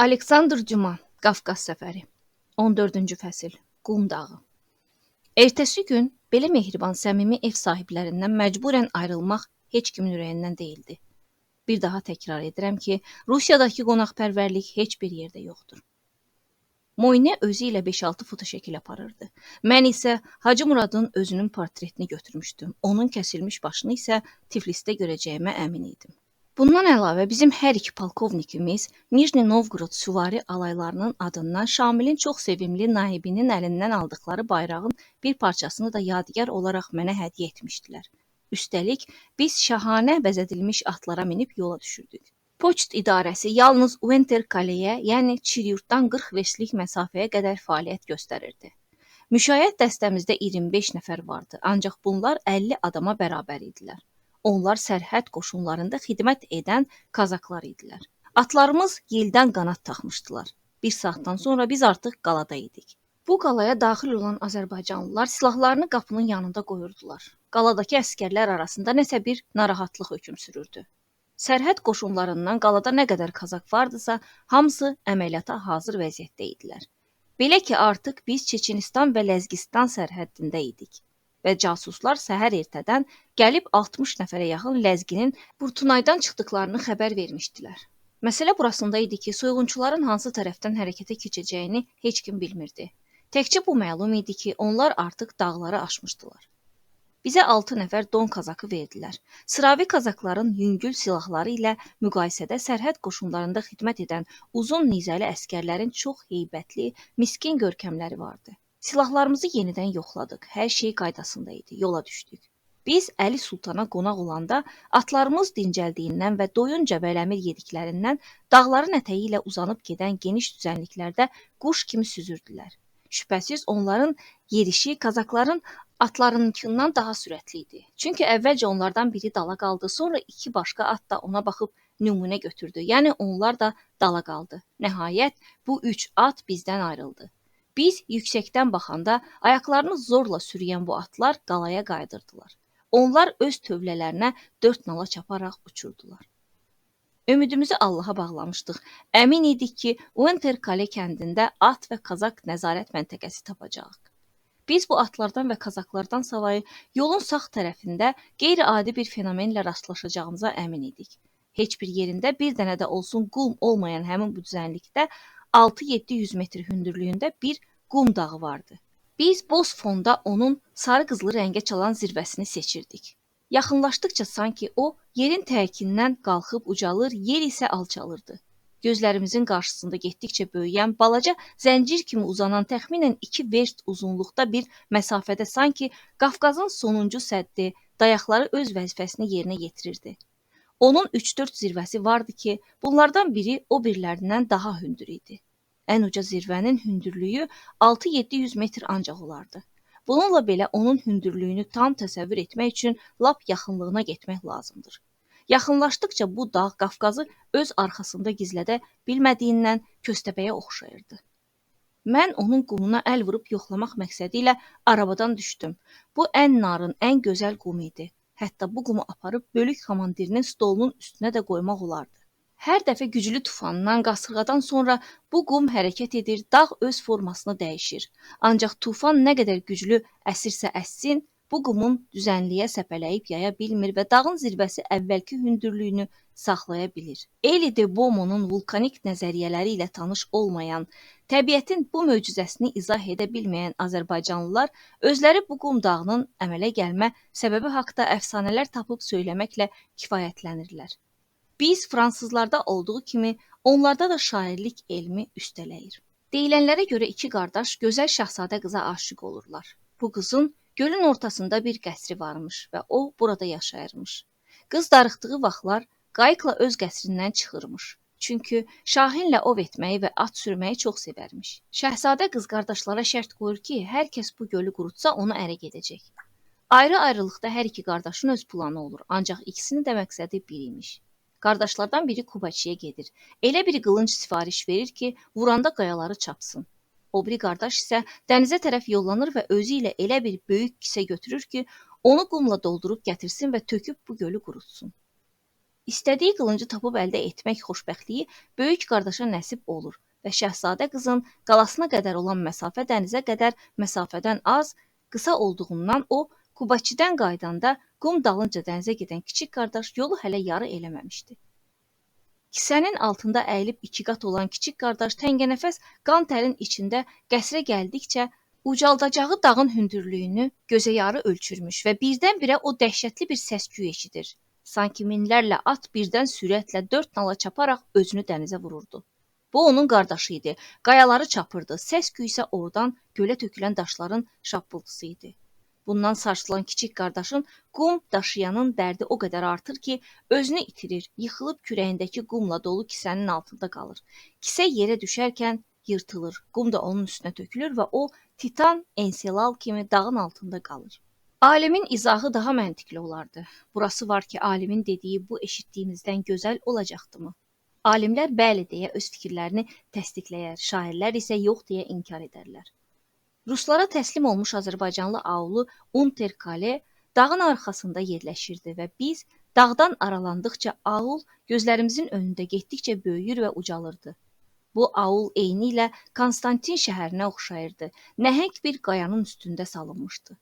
Aleksandr Cuma, Qafqaz səfəri. 14-cü fəsil. Qum dağı. Ertəsi gün belə mehriban, səmimi ev sahiblərindən məcburən ayrılmaq heç kimin ürəyindən deyildi. Bir daha təkrar edirəm ki, Rusiyadakı qonaqpərvərlik heç bir yerdə yoxdur. Moyne özü ilə 5-6 fotoşəkil aparırdı. Mən isə Hacı Muradın özünün portretini götürmüşdüm. Onun kəsilmiş başını isə Tiflisdə görəcəyimə əmin idim. Bundan əlavə bizim hər iki polkovnikimiz Nijni Novqorod süvari alaylarının adından Şamilin çox sevimli naibinin əlindən aldıqları bayrağın bir parçasını da yadigar olaraq mənə hədiyyə etmişdilər. Üstəlik, biz şahanə bəzədilmiş atlara minib yola düşürdük. Poçt idarəsi yalnız Uenterkaleyə, yəni Çiryurtdan 40 verslik məsafəyə qədər fəaliyyət göstərirdi. Müşayiət dəstəmizdə 25 nəfər vardı, ancaq bunlar 50 adama bərabər idilər. Onlar sərhəd qoşunlarında xidmət edən kazaklar idilər. Atlarımız yeldən qanad taxmışdılar. Bir saatdan sonra biz artıq qalada idik. Bu qalaya daxil olan Azərbaycanlılar silahlarını qapının yanında qoyurdular. Qaladakı əsgərlər arasında nəsə bir narahatlıq hökm sürürdü. Sərhəd qoşunlarından qalada nə qədər kazak vardısa, hamısı əməliyyata hazır vəziyyətdə idilər. Belə ki, artıq biz Çeçenistan və Ləzgistan sərhəddində idik və casuslar səhər ertədən gəlib 60 nəfərə yaxın Ləzginin Burtunaydan çıxdıqlarını xəbər vermişdilər. Məsələ burasında idi ki, soyğunçuların hansı tərəfdən hərəkətə keçəcəyini heç kim bilmirdi. Təkcə bu məlum idi ki, onlar artıq dağları aşmışdılar. Bizə 6 nəfər don kazakı verdilər. Sıravi kazakların yüngül silahları ilə müqayisədə sərhəd qoşunlarında xidmət edən uzun nizəli əsgərlərin çox heybətli, miskin görkəmləri vardı. Silahlarımızı yenidən yoxladıq. Hər şey qaydasında idi. Yola düşdük. Biz Əli Sultana qonaq olanda atlarımız dincəldiyindən və doyunca vələmir yediklərindən dağların ətəyi ilə uzanıb gedən geniş düzənliklərdə quş kimi süzürdülər. Şübhəsiz onların yerişi kazakların atlarınkindən daha sürətli idi. Çünki əvvəlcə onlardan biri dala qaldı, sonra iki başqa at da ona baxıb nümunə götürdü. Yəni onlar da dala qaldı. Nəhayət bu 3 at bizdən ayrıldı. Biz yüksəkdən baxanda ayaqlarını zorla sürüyən bu atlar qalaya qaydırdılar. Onlar öz tövlələrinə 4 nala çaparaq uçurdular. Ümidimizi Allaha bağlamışdıq. Əmin idik ki, Uenterkale kəndində at və kazak nəzarət məntəqəsi tapacağıq. Biz bu atlardan və kazaklardan savayı yolun sağ tərəfində qeyri-adi bir fenomenlə rastlaşacağımıza əmin idik. Heç bir yerində bir dənə də olsun qum olmayan həmin bu düzənlikdə 6-700 metr hündürlüyündə bir qum dağı vardı. Biz boz fonda onun sarı qızılı rəngə çalan zirvəsini seçirdik. Yaxınlaşdıqca sanki o yerin təkindən qalxıb ucalır, yer isə alçalırdı. Gözlərimizin qarşısında getdikcə böyüyən, balaca zəncir kimi uzanan təxminən 2 verst uzunluqda bir məsafədə sanki Qafqazın sonuncu səddi dayaqları öz vəzifəsini yerinə yetirirdi. Onun 3-4 zirvəsi vardı ki, bunlardan biri o birlərindən daha hündür idi. Ən uca zirvənin hündürlüyü 6-700 metr ancaq olardı. Bununla belə onun hündürlüyünü tam təsəvvür etmək üçün lap yaxınlığına getmək lazımdır. Yaxınlaşdıqca bu dağ Qafqazı öz arxasında gizlədə bilmədiyindən köstəbəyə oxşayırdı. Mən onun qumuna əl vurub yoxlamaq məqsədi ilə arabadan düşdüm. Bu ən narın, ən gözəl qum idi. Hətta bu qumu aparıb bölük komandirinin stolunun üstünə də qoymaq olardı. Hər dəfə güclü tufandan, qasırğadan sonra bu qum hərəkət edir, dağ öz formasını dəyişir. Ancaq tufan nə qədər güclü əsirsə əssin, bu qumun düzənliyə səpələyib yaya bilmir və dağın zirvəsi əvvəlki hündürlüyünü saxlaya bilir. Elie de Beaumont'un vulkanik nəzəriyyələri ilə tanış olmayan, təbiətin bu möcüzəsini izah edə bilməyən Azərbaycanlılar özləri bu qum dağının əmələ gəlmə səbəbi haqqında əfsanələr tapıb söyləməklə kifayətlənirlər. Biz fransızlarda olduğu kimi onlarda da şairlik elmi üstələyir. Deyilənlərə görə iki qardaş gözəl şahzadə qıza aşiq olurlar. Bu qızın gölün ortasında bir qəsri varmış və o burada yaşayırmış. Qız darıxdığı vaxtlar qayıqla öz qəsrindən çıxırmış. Çünki Şahinlə ov etməyi və at sürməyi çox sevərmiş. Şahzadə qız qardaşlara şərt qoyur ki, hər kəs bu gölü qurutsa onu ərə gedəcək. Ayrı-ayrılıqda hər iki qardaşın öz planı olur, ancaq ikisinin də məqsədi bir imiş. Qardaşlardan biri Kubaçiyə gedir. Elə bir qılınc sifariş verir ki, vuranda qayaları çapsın. O biri qardaş isə dənizə tərəf yollanır və özü ilə elə bir böyük kisə götürür ki, onu qumla doldurub gətirsin və töküb bu gölü qurutsun. İstədiyi qılıncı tapıb əldə etmək xoşbəxtliyi böyük qardaşa nəsib olur və şahzadə qızın qalasına qədər olan məsafə dənizə qədər məsafədən az, qısa olduğundan o Kubaçidən qaydanda qum dalınca dənizə gedən kiçik qardaş yolu hələ yarı eləməmişdi. Kisənin altında əyilib iki qat olan kiçik qardaş təngənəfəs qan tərin içində qəsrə gəldikcə ucaldacağı dağın hündürlüyünü gözəyarı ölçürmüş və birdən-birə o dəhşətli bir səs-küy eşidir. Sanki minlərlə at birdən sürətlə dörd nala çaparaq özünü dənizə vururdu. Bu onun qardaşı idi. Qayaları çapırdı. Səs-küy isə oradan gölə tökülən daşların şappıltısı idi. Bundan sarsılan kiçik qardaşın qum daşıyanın dərdi o qədər artır ki, özünü itirir, yıxılıb kürəyindəki qumla dolu kisənin altında qalır. Kisə yerə düşərkən yırtılır, qum da onun üstünə tökülür və o titan enselal kimi dağın altında qalır. Alimin izahı daha məntiqli olardı. Burası var ki, alimin dediyi bu eşitdiyimizdən gözəl olacaqdımı? Alimlər bəli deyə öz fikirlərini təsdiqləyər, şairlər isə yox deyə inkar edərlər. Ruslara təslim olmuş Azərbaycanlı aulu Unterkale dağın arxasında yerləşirdi və biz dağdan aralandıqca aul gözlərimizin önündə getdikcə böyüyür və ucalırdı. Bu aul eynilə Konstantin şəhərinə oxşayırdı. Nəhəng bir qayanın üstündə salınmışdı.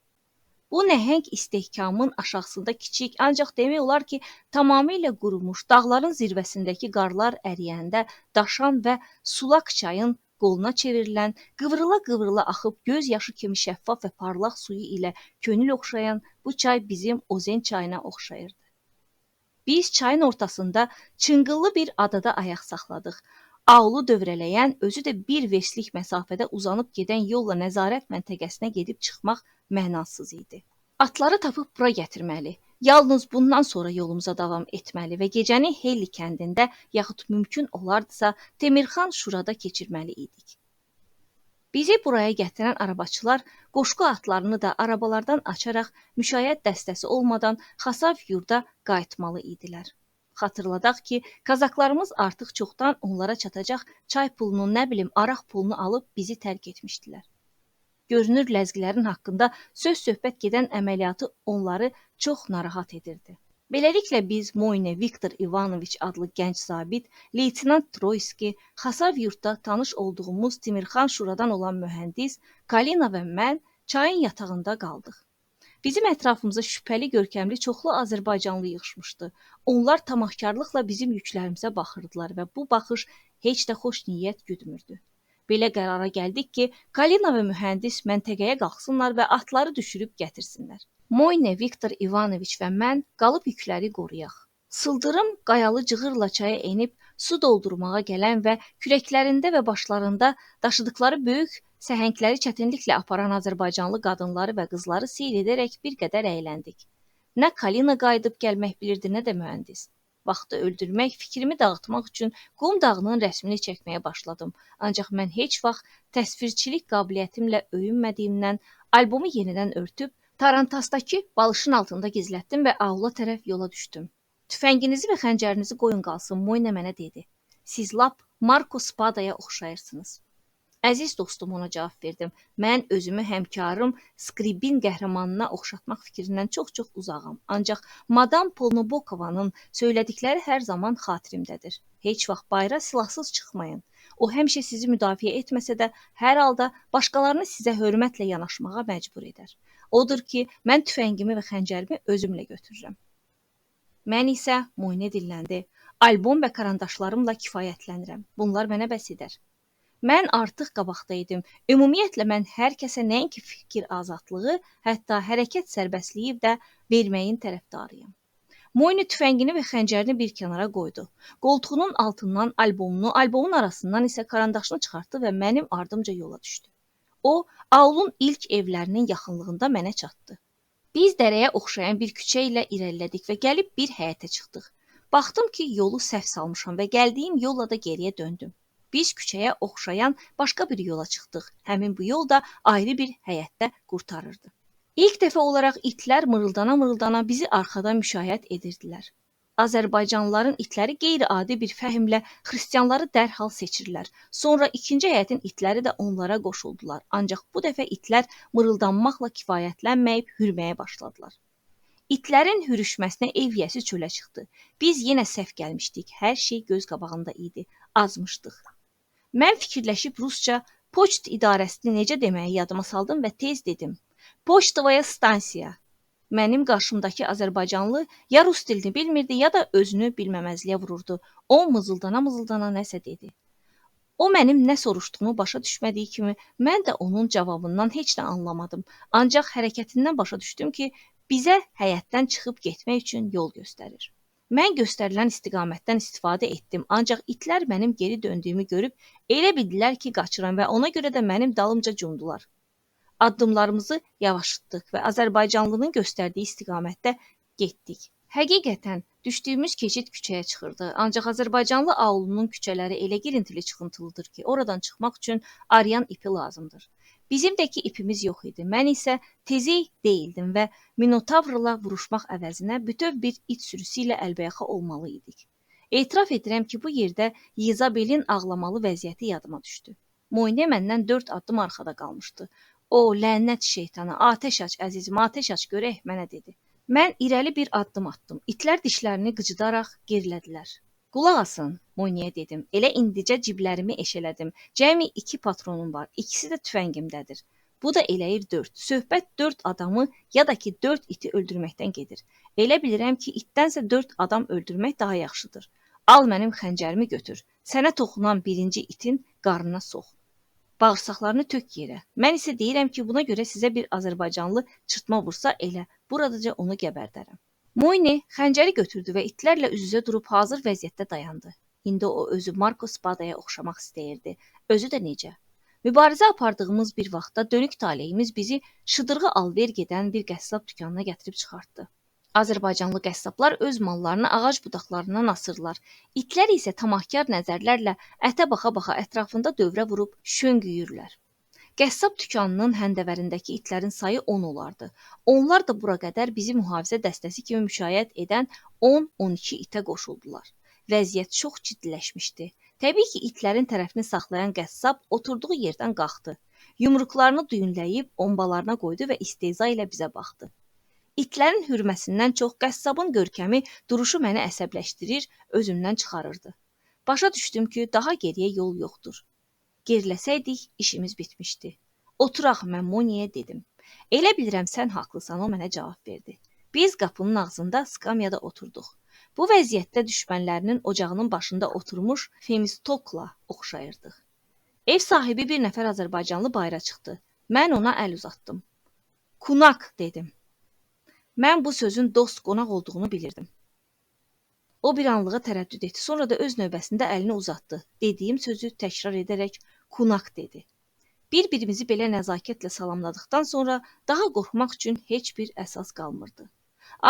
Bu nəhəng istehkamın aşağısında kiçik, ancaq demək olar ki, tamamilə qurumuş dağların zirvəsindəki qarlar əriyəndə daşan və sulaq çayın qoluna çevrilən, qıvrıla-qıvrıla axıb göz yaşı kimi şəffaf və parlaq suyu ilə könül oxşayan bu çay bizim Ozen çayına oxşayırdı. Biz çayın ortasında çınqıllı bir adada ayaq saxladıq. Aulu dövrələyən, özü də bir verslik məsafədə uzanıb gedən yolla nəzarət məntəqəsinə gedib çıxmaq mənasız idi. Atları tapıb bura gətirməli, yalnız bundan sonra yolumuza davam etməli və gecəni Helli kəndində yaxud mümkün olardısa Temirxan Şurada keçirməli idik. Bizi buraya gətirən arabaçılar qoşqu atlarını da arabalardan açaraq müşayiət dəstəsi olmadan Xasav yurda qayıtmalı idilər. Xatırladaq ki, kazaklarımız artıq çoxdan onlara çatacaq çay pulunu, nə bilim, araq pulunu alıb bizi tərk etmişdilər. Görünür, ləzgilərin haqqında söz-söhbət gedən əməliyyatı onları çox narahat edirdi. Beləliklə biz Moyne Viktor Ivanoviç adlı gənc zabit, leytenant Troyski, Xasav yurtda tanış olduğumuz Temirxan Şuradan olan mühəndis, Kalina və mən çayın yatağında qaldıq. Bizim ətrafımıza şübhəli görkəmli çoxlu Azərbaycanlı yığışmışdı. Onlar tamahkarlıqla bizim yüklərimizə baxırdılar və bu baxış heç də xoş niyyət güdmürdü. Belə qərara gəldik ki, Kalina və mühəndis məntəqəyə qalxsınlar və atları düşürüb gətirsinlər. Moyne Viktor Ivanoviç və mən qalıb yükləri qoruyaq. Sıldırım qayalı cığırla çaya enib su doldurmağa gələn və kürəklərində və başlarında daşıdıkları böyük səhəngləri çətinliklə aparan Azərbaycanlı qadınları və qızları seyr edərək bir qədər əyləndik. Nə Kalina qayıdıb gəlmək bilirdi, nə də mühəndis. Vaxtı öldürmək, fikrimi dağıtmaq üçün Qum dağının rəsmini çəkməyə başladım. Ancaq mən heç vaxt təsvirçilik qabiliyyətimlə öyünmədiyimdən albomu yenidən örtüb, Tarantasdakı balışın altında gizlətdim və aula tərəf yola düşdüm. Tüfənginizi və xəncərinizi qoyun qalsın, Moyne mənə dedi. Siz lap Marko Spadaya oxşayırsınız. Əziz dostum, ona cavab verdim. Mən özümü həmkarım Skribin qəhrəmanına oxşatmaq fikrindən çox-çox uzağam. Ancaq Madam Polnobokovanın söylədikləri hər zaman xatirimdədir. Heç vaxt bayra silahsız çıxmayın. O həmişə sizi müdafiə etməsə də, hər halda başqalarını sizə hörmətlə yanaşmağa məcbur edər. Odur ki, mən tüfəngimi və xəncərimi özümlə götürürəm. Mən isə, Moyne dilləndi, albom və karandaşlarımla kifayətlənirəm. Bunlar mənə bəs edər. Mən artıq qabaqda idim. Ümumiyyətlə mən hər kəsə nəinki fikir azadlığı, hətta hərəkət sərbəstliyi də verməyin tərəfdarıyam. Moyne tüfəngini və xəncərini bir kənara qoydu. Qoltuğunun altından albomunu, albomun arasından isə karandaşını çıxartdı və mənim ardımca yola düşdü. O, aulun ilk evlərinin yaxınlığında mənə çatdı. Biz dərəyə oxşayan bir küçə ilə irəlilədik və gəlib bir həyətə çıxdıq. Baxdım ki, yolu səhv salmışam və gəldiyim yolla da geriyə döndüm. Biz küçəyə oxşayan başqa bir yola çıxdıq. Həmin bu yol da ayrı bir həyətdə qurtarırdı. İlk dəfə olaraq itlər mırıldana-mırıldana bizi arxadan müşayiət edirdilər. Azərbaycanlıların itləri qeyri-adi bir fəhmlə xristianları dərhal seçirlər. Sonra ikinci həyətin itləri də onlara qoşuldular. Ancaq bu dəfə itlər mırıldanmaqla kifayətlənməyib hürməyə başladılar. İtlərin hürüşməsinə ev yiyəsi çölə çıxdı. Biz yenə səhv gəlmişdik. Hər şey göz qabağında idi. Azmışdıq. Mən fikirləşib rusca poçt idarəsini necə deməyi yadıma saldım və tez dedim. Poçtovaya stansiya. Mənim qarşımdakı Azərbaycanlı ya rus dilini bilmirdi, ya da özünü bilməməzliyə vururdu. O mızıldana-mızıldana nəsə dedi. O mənim nə soruşduğumu başa düşmədiyi kimi, mən də onun cavabından heç nə anlamadım. Ancaq hərəkətindən başa düşdüm ki, bizə həyətdən çıxıb getmək üçün yol göstərir. Mən göstərilən istiqamətdən istifadə etdim, ancaq itlər mənim geri döndüyümü görüb elə bildilər ki, qaçıram və ona görə də mənim dalımca cumdular. Addımlarımızı yavaşıtdıq və Azərbaycanlının göstərdiyi istiqamətdə getdik. Həqiqətən düşdüyümüz keçid küçəyə çıxırdı. Ancaq Azərbaycanlı aulunun küçələri elə girintili çıxıntılıdır ki, oradan çıxmaq üçün arayan ipi lazımdır. Bizimdəki ipimiz yox idi. Mən isə tezey deyildim və Minotavrla vuruşmaq əvəzinə bütöv bir it sürüsü ilə əlbəyaxa olmalı idik. Etiraf edirəm ki, bu yerdə Yizabelin ağlamalı vəziyyəti yadıma düşdü. Moyne məndən 4 addım arxada qalmışdı. O, lənət şeytana, atəş aç əzizim, atəş aç görək, mənə dedi. Mən irəli bir addım atdım. İtlər dişlərini qıcıdaraq gerilədilər. Qulaq asın, Moyneyə dedim. Elə indicə ciblərimi eşələdim. Cəmi 2 patronum var, ikisi də tüfəngimdədir. Bu da eləyir 4. Söhbət 4 adamı ya da ki 4 iti öldürməkdən gedir. Elə bilirəm ki, itdənsə 4 adam öldürmək daha yaxşıdır. Al mənim xəncərimi götür. Sənə toxunan birinci itin qarnına sox. Bağırsaqlarını tök yerə. Mən isə deyirəm ki, buna görə sizə bir Azərbaycanlı çırtma vursa elə, buradaca onu gəbərdərəm. Moyne xəncəri götürdü və itlərlə üz-üzə durub hazır vəziyyətdə dayandı. İndi o özü Marko Spadaya oxşamaq istəyirdi. Özü də necə? Mübarizə apardığımız bir vaxtda dönük taleyimiz bizi şıdırğı alver gedən bir qəssab dükanına gətirib çıxartdı. Azərbaycanlı qəssablar öz mallarını ağac budaqlarından asırlar. İtlər isə tamahkar nəzərlərlə ətə baxa-baxa ətrafında dövrə vurub şöngüyürlər. Qəssab dükanının həndəvərindəki itlərin sayı 10 olardı. Onlar da bura qədər bizi mühafizə dəstəsi kimi müşayiət edən 10-12 itə qoşuldular. Vəziyyət çox ciddiləşmişdi. Təbii ki, itlərin tərəfini saxlayan qəssab oturduğu yerdən qalxdı. Yumruqlarını düyünləyib ombalarına qoydu və istehza ilə bizə baxdı. İtlərin hürməsindən çox qəssabın görkəmi, duruşu məni əsəbləşdirir, özümdən çıxarırdı. Başa düşdüm ki, daha geriyə yol yoxdur. Geriləsəydik, işimiz bitmişdi. Oturaq, mən Moniyə dedim. Elə bilirəm, sən haqlısan, o mənə cavab verdi. Biz qapının ağzında skamyada oturduq. Bu vəziyyətdə düşmənlərinin ocağının başında oturmuş Femistokla oxşayırdıq. Ev sahibi bir nəfər Azərbaycanlı bayıra çıxdı. Mən ona əl uzatdım. Kunak dedim. Mən bu sözün dost qonaq olduğunu bilirdim. O bir anlığa tərəddüd etdi, sonra da öz növbəsində əlini uzatdı. Dediyim sözü təkrar edərək kunak dedi. Bir-birimizi belə nəzakətlə salamladıqdan sonra daha qorxmaq üçün heç bir əsas qalmırdı.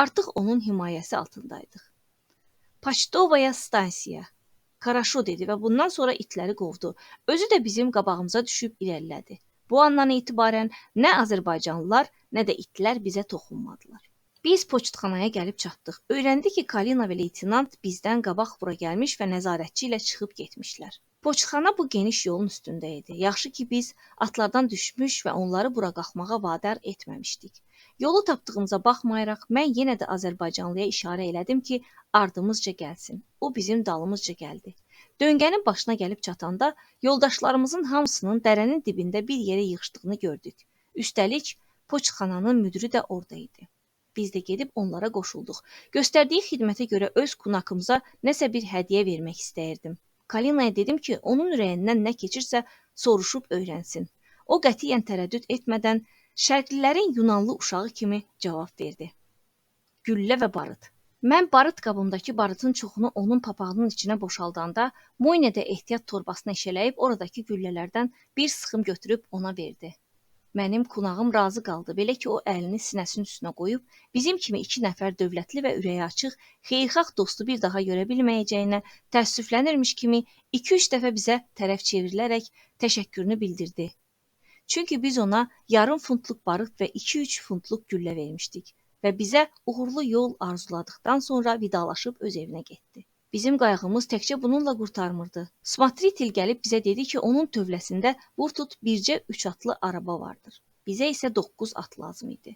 Artıq onun himayəsi altındaydıq. Poçtovaya stansiya. Karaşo dedi və bundan sonra itləri qovdu. Özü də bizim qabağımıza düşüb irəlilədi. Bu andan etibarən nə Azərbaycanlılar, nə də itlər bizə toxunmadılar. Biz poçtxanaya gəlib çatdıq. Öyrəndik ki, Kalina və leytenant bizdən qabaq bura gəlmiş və nəzarətçi ilə çıxıb getmişlər. Poçtxana bu geniş yolun üstündə idi. Yaxşı ki, biz atlardan düşmüş və onları bura qalxmağa vadar etməmişdik. Yolu tapdığımıza baxmayaraq, mən yenə də Azərbaycanlıya işarə elədim ki, ardımızca gəlsin. O bizim dalımızca gəldi. Döngənin başına gəlib çatanda, yoldaşlarımızın hamısının dərənin dibində bir yerə yığışdığını gördük. Üstəlik, poçtxananın müdürü də orada idi. Biz də gedib onlara qoşulduq. Göstərdiyi xidmətə görə öz kunakımıza nəsə bir hədiyyə vermək istəyirdim. Kalinaya dedim ki, onun ürəyindən nə keçirsə soruşub öyrənsin. O qətiyyən tərəddüd etmədən şərqlilərin Yunanlı uşağı kimi cavab verdi. Güllə və barıt. Mən barıt qabımdakı barıtın çoxunu onun papağının içinə boşaldanda, Moyne də ehtiyat torbasını eşələyib oradakı güllələrdən bir sıxım götürüb ona verdi. Mənim qonağım razı qaldı, belə ki, o əlini sinəsinin üstünə qoyub, bizim kimi 2 nəfər dövlətli və ürəyi açıq, xeyirxah dostu bir daha görə bilməyəcəyinə təəssüflənirmiş kimi 2-3 dəfə bizə tərəf çevrilərək təşəkkürünü bildirdi. Çünki biz ona yarım funtluq barıt və 2-3 funtluq güllə vermişdik və bizə uğurlu yol arzuladıqdan sonra vidalaşıb öz evinə getdi. Bizim qayğımız təkcə bununla qurtarmırdı. Smatritil gəlib bizə dedi ki, onun tövləsində vur-tut bircə 3 atlı araba vardır. Bizə isə 9 at lazım idi.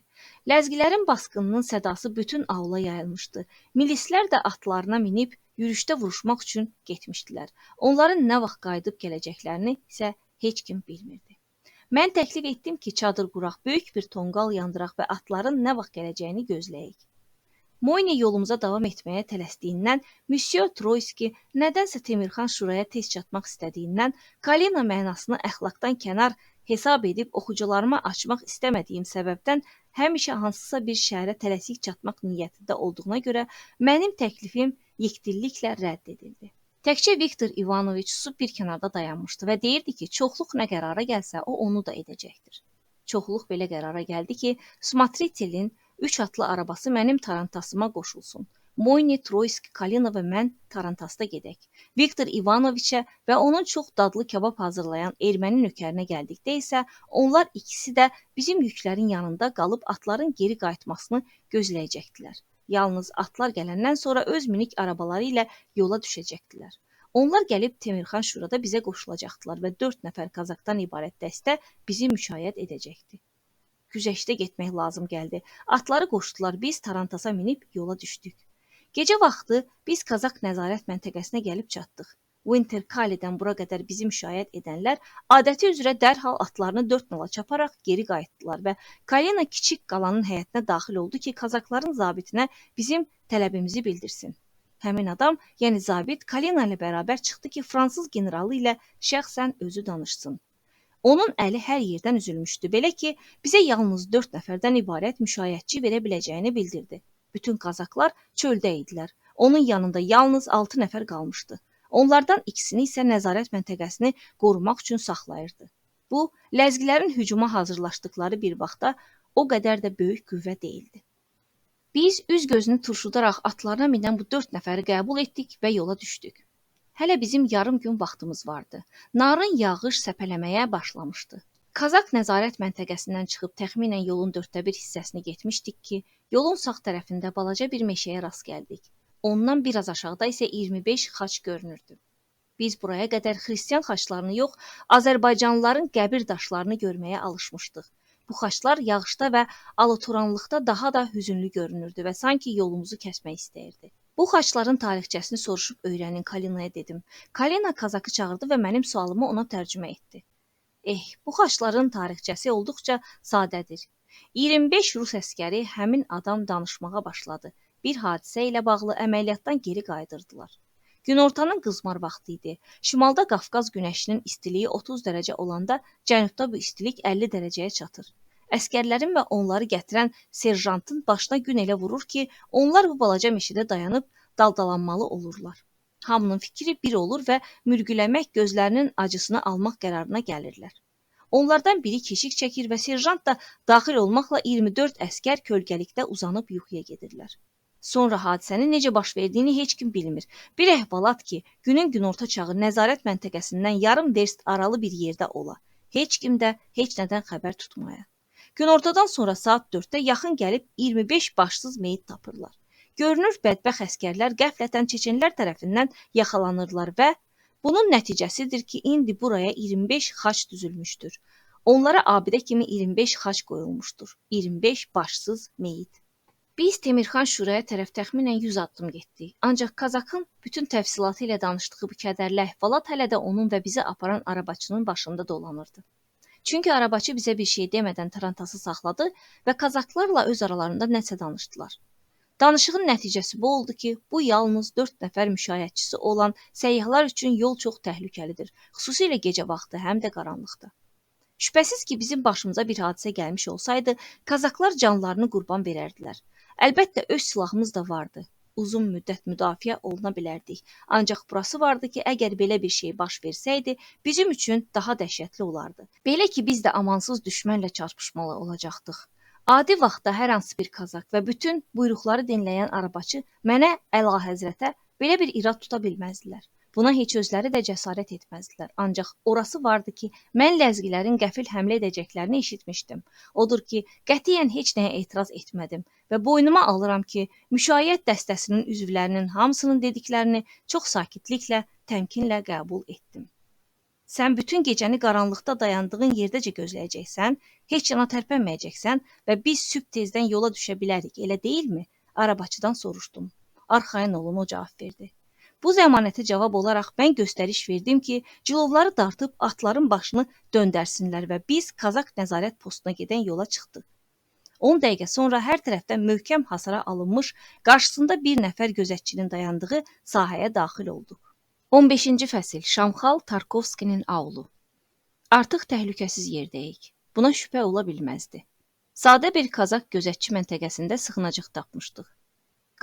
Ləzgilərin basqınının sədası bütün avla yayılmışdı. Milislər də atlarına minib yürüşdə vuruşmaq üçün getmişdilər. Onların nə vaxt qayıdıb gələcəklərini isə heç kim bilmirdi. Mən təklif etdim ki, çadır quraq, böyük bir tonqal yandıraq və atların nə vaxt gələcəyini gözləyək. Moyne yolumuza davam etməyə tələsdiyindən, Müsyo Troyski nədənsə Temirxan Şuraya tez çatmaq istədiyindən, Kalina mənasını əxlaqdan kənar hesab edib oxucularıma açmaq istəmədiyim səbəbdən həmişə hansısa bir şəhərə tələsik çatmaq niyyətində olduğuna görə mənim təklifim yekdilliklə rədd edildi. Təkcə Viktor İvanoviç susub bir kənarda dayanmışdı və deyirdi ki, çoxluq nə qərara gəlsə, o onu da edəcəkdir. Çoxluq belə qərara gəldi ki, Smatritelin 3 atlı arabası mənim tarantasıma qoşulsun. Moyne, Troyski, Kalina və mən Tarantasda gedək. Viktor İvanoviçə və onun çox dadlı kabab hazırlayan erməni nökərinə gəldikdə isə onlar ikisi də bizim yüklərin yanında qalıb atların geri qayıtmasını gözləyəcəkdilər. Yalnız atlar gələndən sonra öz minik arabaları ilə yola düşəcəkdilər. Onlar gəlib Temirxan Şurada bizə qoşulacaqdılar və 4 nəfər Kazakdan ibarət dəstə bizi müşayiət edəcəkdi. Güzəştə getmək lazım gəldi. Atları qoşdular, biz Tarantasa minib yola düşdük. Gecə vaxtı biz Kazak nəzarət məntəqəsinə gəlib çatdıq. Winter-Kalidən bura qədər bizi müşayiət edənlər adəti üzrə dərhal atlarını 4 nala çaparaq geri qayıtdılar və Kalina kiçik qalanın həyətinə daxil oldu ki, Kazakların zabitinə bizim tələbimizi bildirsin. Həmin adam, yəni zabit, Kalina ilə bərabər çıxdı ki, fransız generalı ilə şəxsən özü danışsın. Onun əli hər yerdən üzülmüşdü, belə ki, bizə yalnız 4 nəfərdən ibarət müşayiətçi verə biləcəyini bildirdi. Bütün Kazaklar çöldə idilər. Onun yanında yalnız 6 nəfər qalmışdı. Onlardan ikisini isə nəzarət məntəqəsini qorumaq üçün saxlayırdı. Bu, ləzgilərin hücuma hazırlaşdıqları bir vaxtda o qədər də böyük qüvvə deyildi. Biz üz gözünü turşudaraq atlarına minən bu 4 nəfəri qəbul etdik və yola düşdük. Hələ bizim yarım gün vaxtımız vardı. Narın yağış səpələməyə başlamışdı. Kazak nəzarət məntəqəsindən çıxıb təxminən yolun 1/4 hissəsini getmişdik ki, yolun sağ tərəfində balaca bir meşəyə rast gəldik. Ondan biraz aşağıda isə 25 xaç görünürdü. Biz buraya qədər xristian xaçlarını yox, Azərbaycanlıların qəbir daşlarını görməyə alışmışdıq. Bu xaçlar yağışda və alatoranlıqda daha da hüzünlü görünürdü və sanki yolumuzu kəsmək istəyirdi. Bu xaçların tarixçəsini soruşub öyrənin, Kalinaya dedim. Kalina Kazakı çağırdı və mənim sualımı ona tərcümə etdi. Bu xaçların tarixçəsi olduqca sadədir. 25 rus əskəri həmin adam danışmağa başladı. Bir hadisə ilə bağlı əməliyyatdan geri qayıdırdılar. Günortanın qızmar vaxtı idi. Şimalda Qafqaz günəşinin istiliyi 30 dərəcə olanda cənubda bu istilik 50 dərəcəyə çatır. Əskərlərin və onları gətirən serjantın başına gün elə vurur ki, onlar bu balaca meşədə dayanıb daldalanmalı olurlar. Hamının fikri bir olur və mürgüləmək gözlərinin acısını almaq qərarına gəlirlər. Onlardan biri keşik çəkir və serjant da daxil olmaqla 24 əskər kölgəlikdə uzanıb yuxuya gedirlər. Sonra hadisənin necə baş verdiyini heç kim bilmir. Bir əhvalat ki, günün günorta çağı nəzarət məntəqəsindən yarım verst aralı bir yerdə ola. Heç kim də heç nədən xəbər tutmaya. Günortadan sonra saat 4-də yaxın gəlib 25 başsız meyit tapırlar. Görünür, bədbəxt əskərlər qəflətən çeçenlər tərəfindən yaxalanırlar və bunun nəticəsidir ki, indi buraya 25 xaç düzülmüşdür. Onlara abidə kimi 25 xaç qoyulmuşdur. 25 başsız meyit. Biz Temirxan Şuraya tərəf təxminən 100 addım getdik. Ancaq Kazakın bütün təfsilatı ilə danışdığı bu kədərli əhvalat hələ də onun və bizi aparan arabaçının başında dolanırdı. Çünki arabaçı bizə bir şey demədən Tarantası saxladı və Kazaklarla öz aralarında nəsə danışdılar. Danışığın nəticəsi bu oldu ki, bu yalnız 4 nəfər müşayiətçisi olan səyyahlar üçün yol çox təhlükəlidir, xüsusilə gecə vaxtı, həm də qaranlıqda. Şübhəsiz ki, bizim başımıza bir hadisə gəlmiş olsaydı, Kazaklar canlarını qurban verərdilər. Əlbəttə, öz silahımız da vardı. Uzun müddət müdafiə oluna bilərdik. Ancaq burası vardı ki, əgər belə bir şey baş versəydi, bizim üçün daha dəhşətli olardı. Belə ki, biz də amansız düşmənlə çarpışmalı olacaqdıq. Adi vaxtda hər hansı bir Kazak və bütün buyruqları dinləyən arabaçı mənə əlahəzrətə belə bir irad tuta bilməzdilər. Buna heç özləri də cəsarət etməzdilər. Ancaq orası vardı ki, mən ləzgilərin qəfil həmlə edəcəklərini eşitmişdim. Odur ki, qətiyyən heç nəyə etiraz etmədim və boynuma alıram ki, müşayiət dəstəsinin üzvlərinin hamısının dediklərini çox sakitliklə, təmkinlə qəbul etdim. Sən bütün gecəni qaranlıqda dayandığın yerdəcə gözləyəcəksən, heç yana tərpənməyəcəksən və biz sübh tezdən yola düşə bilərik, elə deyilmi? Arabaçıdan soruşdum. Arxayın olun, o cavab verdi. Bu zəmanətə cavab olaraq mən göstəriş verdim ki, cilovları dartıb atların başını döndərsinlər və biz Kazak nəzarət postuna gedən yola çıxdıq. 10 dəqiqə sonra hər tərəfdən möhkəm hasara alınmış, qarşısında bir nəfər gözətçinin dayandığı sahəyə daxil olduq. 15-ci fəsil Şamxal Tarkovskinin aulu. Artıq təhlükəsiz yerdəyik. Buna şübhə ola bilməzdi. Sadə bir Kazak gözətçi məntəqəsində sığınacaq tapmışdıq.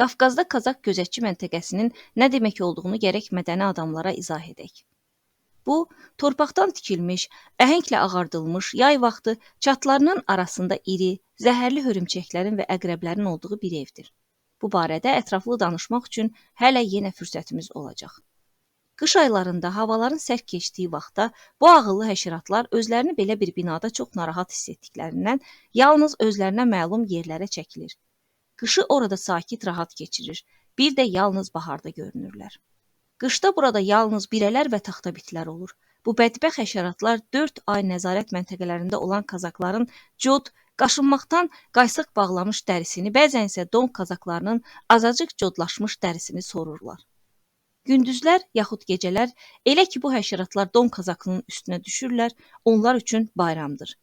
Qafqazda Kazak gözətçi məntəqəsinin nə demək olduğunu gərək mədəni adamlara izah edək. Bu, torpaqdan tikilmiş, əhənglə ağardılmış, yay vaxtı çatlarının arasında iri, zəhərli hörümçəklərin və əqrəblərin olduğu bir evdir. Bu barədə ətraflı danışmaq üçün hələ yenə fürsətimiz olacaq. Qış aylarında havaların sərt keçdiyi vaxtda bu ağıllı həşəratlar özlərini belə bir binada çox narahat hiss etdiklərindən yalnız özlərinə məlum yerlərə çəkilir. Qışı orada sakit, rahat keçirir. Bir də yalnız baharda görünürlər. Qışda burada yalnız birələr və taxta bitlər olur. Bu bədbəxt həşəratlar 4 ay nəzarət məntəqələrində olan kazakların cod, qaşınmaqdan qaysıq bağlamış dərisini, bəzən isə don kazaklarının azacıq codlaşmış dərisini sorurlar. Gündüzlər yaxud gecələr elə ki bu həşəratlar don kazakının üstünə düşürlər, onlar üçün bayramdır.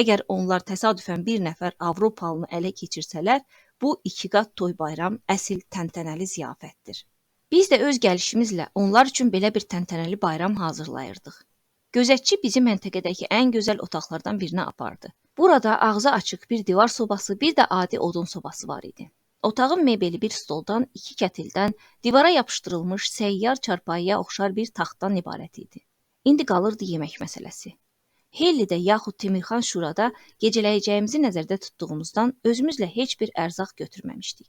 Əgər onlar təsadüfən bir nəfər Avropalını ələ keçirsələr, bu 2 qat toy bayram, əsl təntənəli ziyafətdir. Biz də öz gəlişimizlə onlar üçün belə bir təntənəli bayram hazırlayırdıq. Gözətçi bizi məntəqədəki ən gözəl otaqlardan birinə apardı. Burada ağzı açıq bir divar sobası, bir də adi odun sobası var idi. Otağın mebeli bir stoldan, 2 kətildən, divara yapışdırılmış səyyar çarpayıya oxşar bir taxtdan ibarət idi. İndi qalırdı yemək məsələsi. Hellidə yaxud Temirxan Şurada gecələyəcəyimizi nəzərdə tutduğumuzdan özümüzlə heç bir ərzaq götürməmişdik.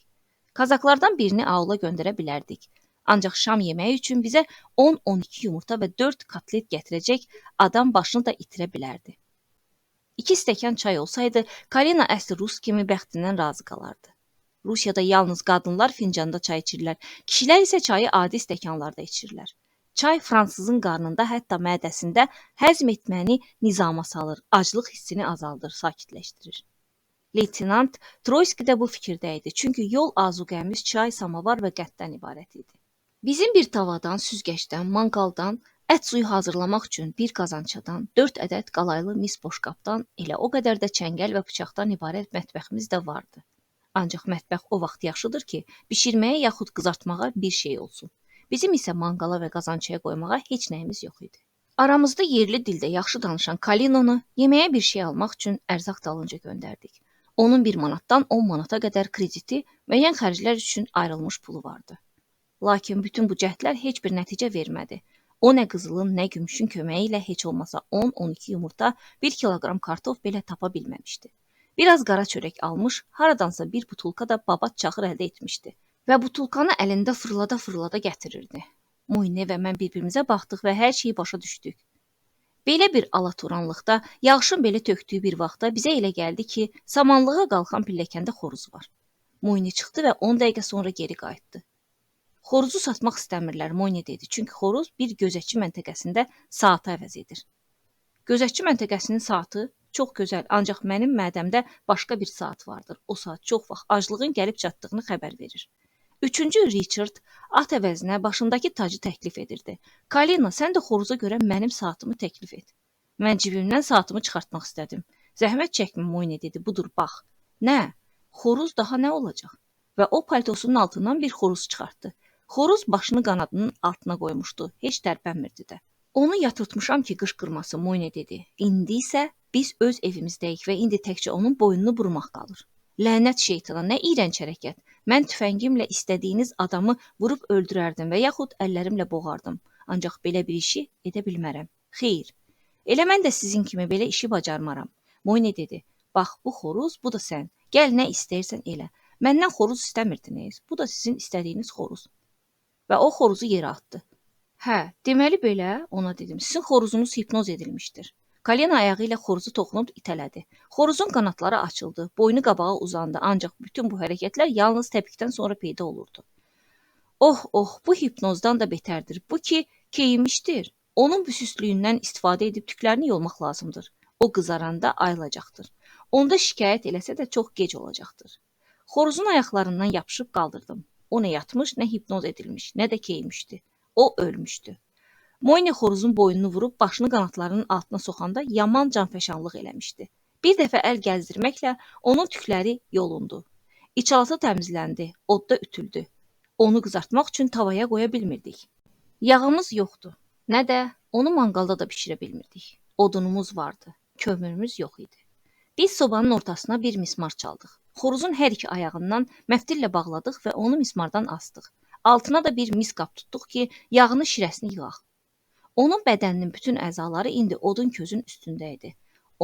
Kazaklardan birini aula göndərə bilərdik. Ancaq şam yeməyi üçün bizə 10-12 yumurta və 4 kotlet gətirəcək adam başını da itirə bilərdi. 2 stəkan çay olsaydı, Kalina əsl rus kimi bəxtindən razı qalardı. Rusiyada yalnız qadınlar fincanda çay içirlər, kişilər isə çayı adi stəkanlarda içirlər. Çay fransızın qarnında, hətta mədəsində həzm etməni nizama salır, aclıq hissini azaldır, sakitləşdirir. Leytenant Troyski də bu fikirdə idi, çünki yol azuqəmiz çay, samavar və qətdən ibarət idi. Bizim bir tavadan, süzgəcdən, manqaldan, ət suyu hazırlamaq üçün bir qazançadan, 4 ədəd qalaylı mis boşqabdan, elə o qədər də çəngəl və bıçaqdan ibarət mətbəximiz də vardı. Ancaq mətbəx o vaxt yaxşıdır ki, bişirməyə yaxud qızartmağa bir şey olsun. Bizim isə manqala və qazançaya qoymağa heç nəyimiz yox idi. Aramızda yerli dildə yaxşı danışan Kalinonu yeməyə bir şey almaq üçün ərzaq dalınca göndərdik. Onun 1 manatdan 10 manata qədər krediti, müəyyən xərclər üçün ayrılmış pulu vardı. Lakin bütün bu cəhdlər heç bir nəticə vermədi. O nə qızılın, nə gümüşün köməyi ilə heç olmasa 10-12 yumurta, 1 kiloqram kartof belə tapa bilməmişdi. Biraz qara çörək almış, haradansa bir butulka da babat çaxır əldə etmişdi və butulkanı əlində fırlada-fırlada gətirirdi. Moyne və mən bir-birimizə baxdıq və hər şeyi başa düşdük. Belə bir alatoranlıqda, yağışın belə tökdüyü bir vaxtda bizə elə gəldi ki, samanlığa qalxan pilləkəndə xoruz var. Moyne çıxdı və 10 dəqiqə sonra geri qayıtdı. Xoruzu satmaq istəmirlər, Moyne dedi, çünki xoruz bir gözətçi məntəqəsində saatı əvəz edir. Gözətçi məntəqəsinin saatı çox gözəl, ancaq mənim mədəmdə başqa bir saat vardır. O saat çox vaxt aclığın gəlib çatdığını xəbər verir. 3-cü Richard at əvəzinə başındakı tacı təklif edirdi. Kalina, sən də xoruza görə mənim saatımı təklif et. Mən cibimdən saatımı çıxartmaq istədim. Zəhmət çəkmə, Moyne dedi, budur, bax. Nə? Xoruz daha nə olacaq? Və o paltosunun altından bir xoruz çıxartdı. Xoruz başını qanadının altına qoymuşdu, heç tərpənmirdi də. Onu yatırtmışam ki, qışqırması, Moyne dedi. İndi isə biz öz evimizdəyik və indi təkcə onun boynunu burmaq qalır. Lənət şeytana, nə iyrənc hərəkət. Mən tüfəngimlə istədiyiniz adamı vurub öldürərdim və yaxud əllərimlə boğardım. Ancaq belə bir işi edə bilmərəm. Xeyr, elə mən də sizin kimi belə işi bacarmaram. Moyne dedi, bax bu xoruz, bu da sən. Gəl nə istəyirsən elə. Məndən xoruz istəmirdiniz, bu da sizin istədiyiniz xoruz. Və o xoruzu yerə atdı. Hə, deməli belə, ona dedim, sizin xoruzunuz hipnoz edilmişdir. Kalina ayağı ilə xoruzu toxunub itələdi. Xoruzun qanatları açıldı, boynu qabağa uzandı, ancaq bütün bu hərəkətlər yalnız təpikdən sonra peyda olurdu. Oh, bu hipnozdan da betərdir. Bu ki, keyinmişdir. Onun bu süstlüyündən istifadə edib tüklərini yolmaq lazımdır. O qızaranda ayılacaqdır. Onda şikayət eləsə də çox gec olacaqdır. Xoruzun ayaqlarından yapışıb qaldırdım. O nə yatmış, nə hipnoz edilmiş, nə də keymişdi. O ölmüşdü. Moyne xoruzun boynunu vurub başını qanadlarının altına soxanda yaman canfəşanlıq eləmişdi. Bir dəfə əl gəzdirməklə onun tükləri yolundu. İçalatı təmizləndi, odda ütüldü. Onu qızartmaq üçün tavaya qoya bilmirdik. Yağımız yoxdu, nə də onu manqalda da bişirə bilmirdik. Odunumuz vardı, kömürümüz yox idi. Biz sobanın ortasına bir mismar çaldıq. Xoruzun hər iki ayağından məftillə bağladıq və onu mismardan asdıq. Altına da bir mis qab tutduq ki, yağını, şirəsini yığaq. Onun bədəninin bütün əzaları indi odun közün üstündə idi.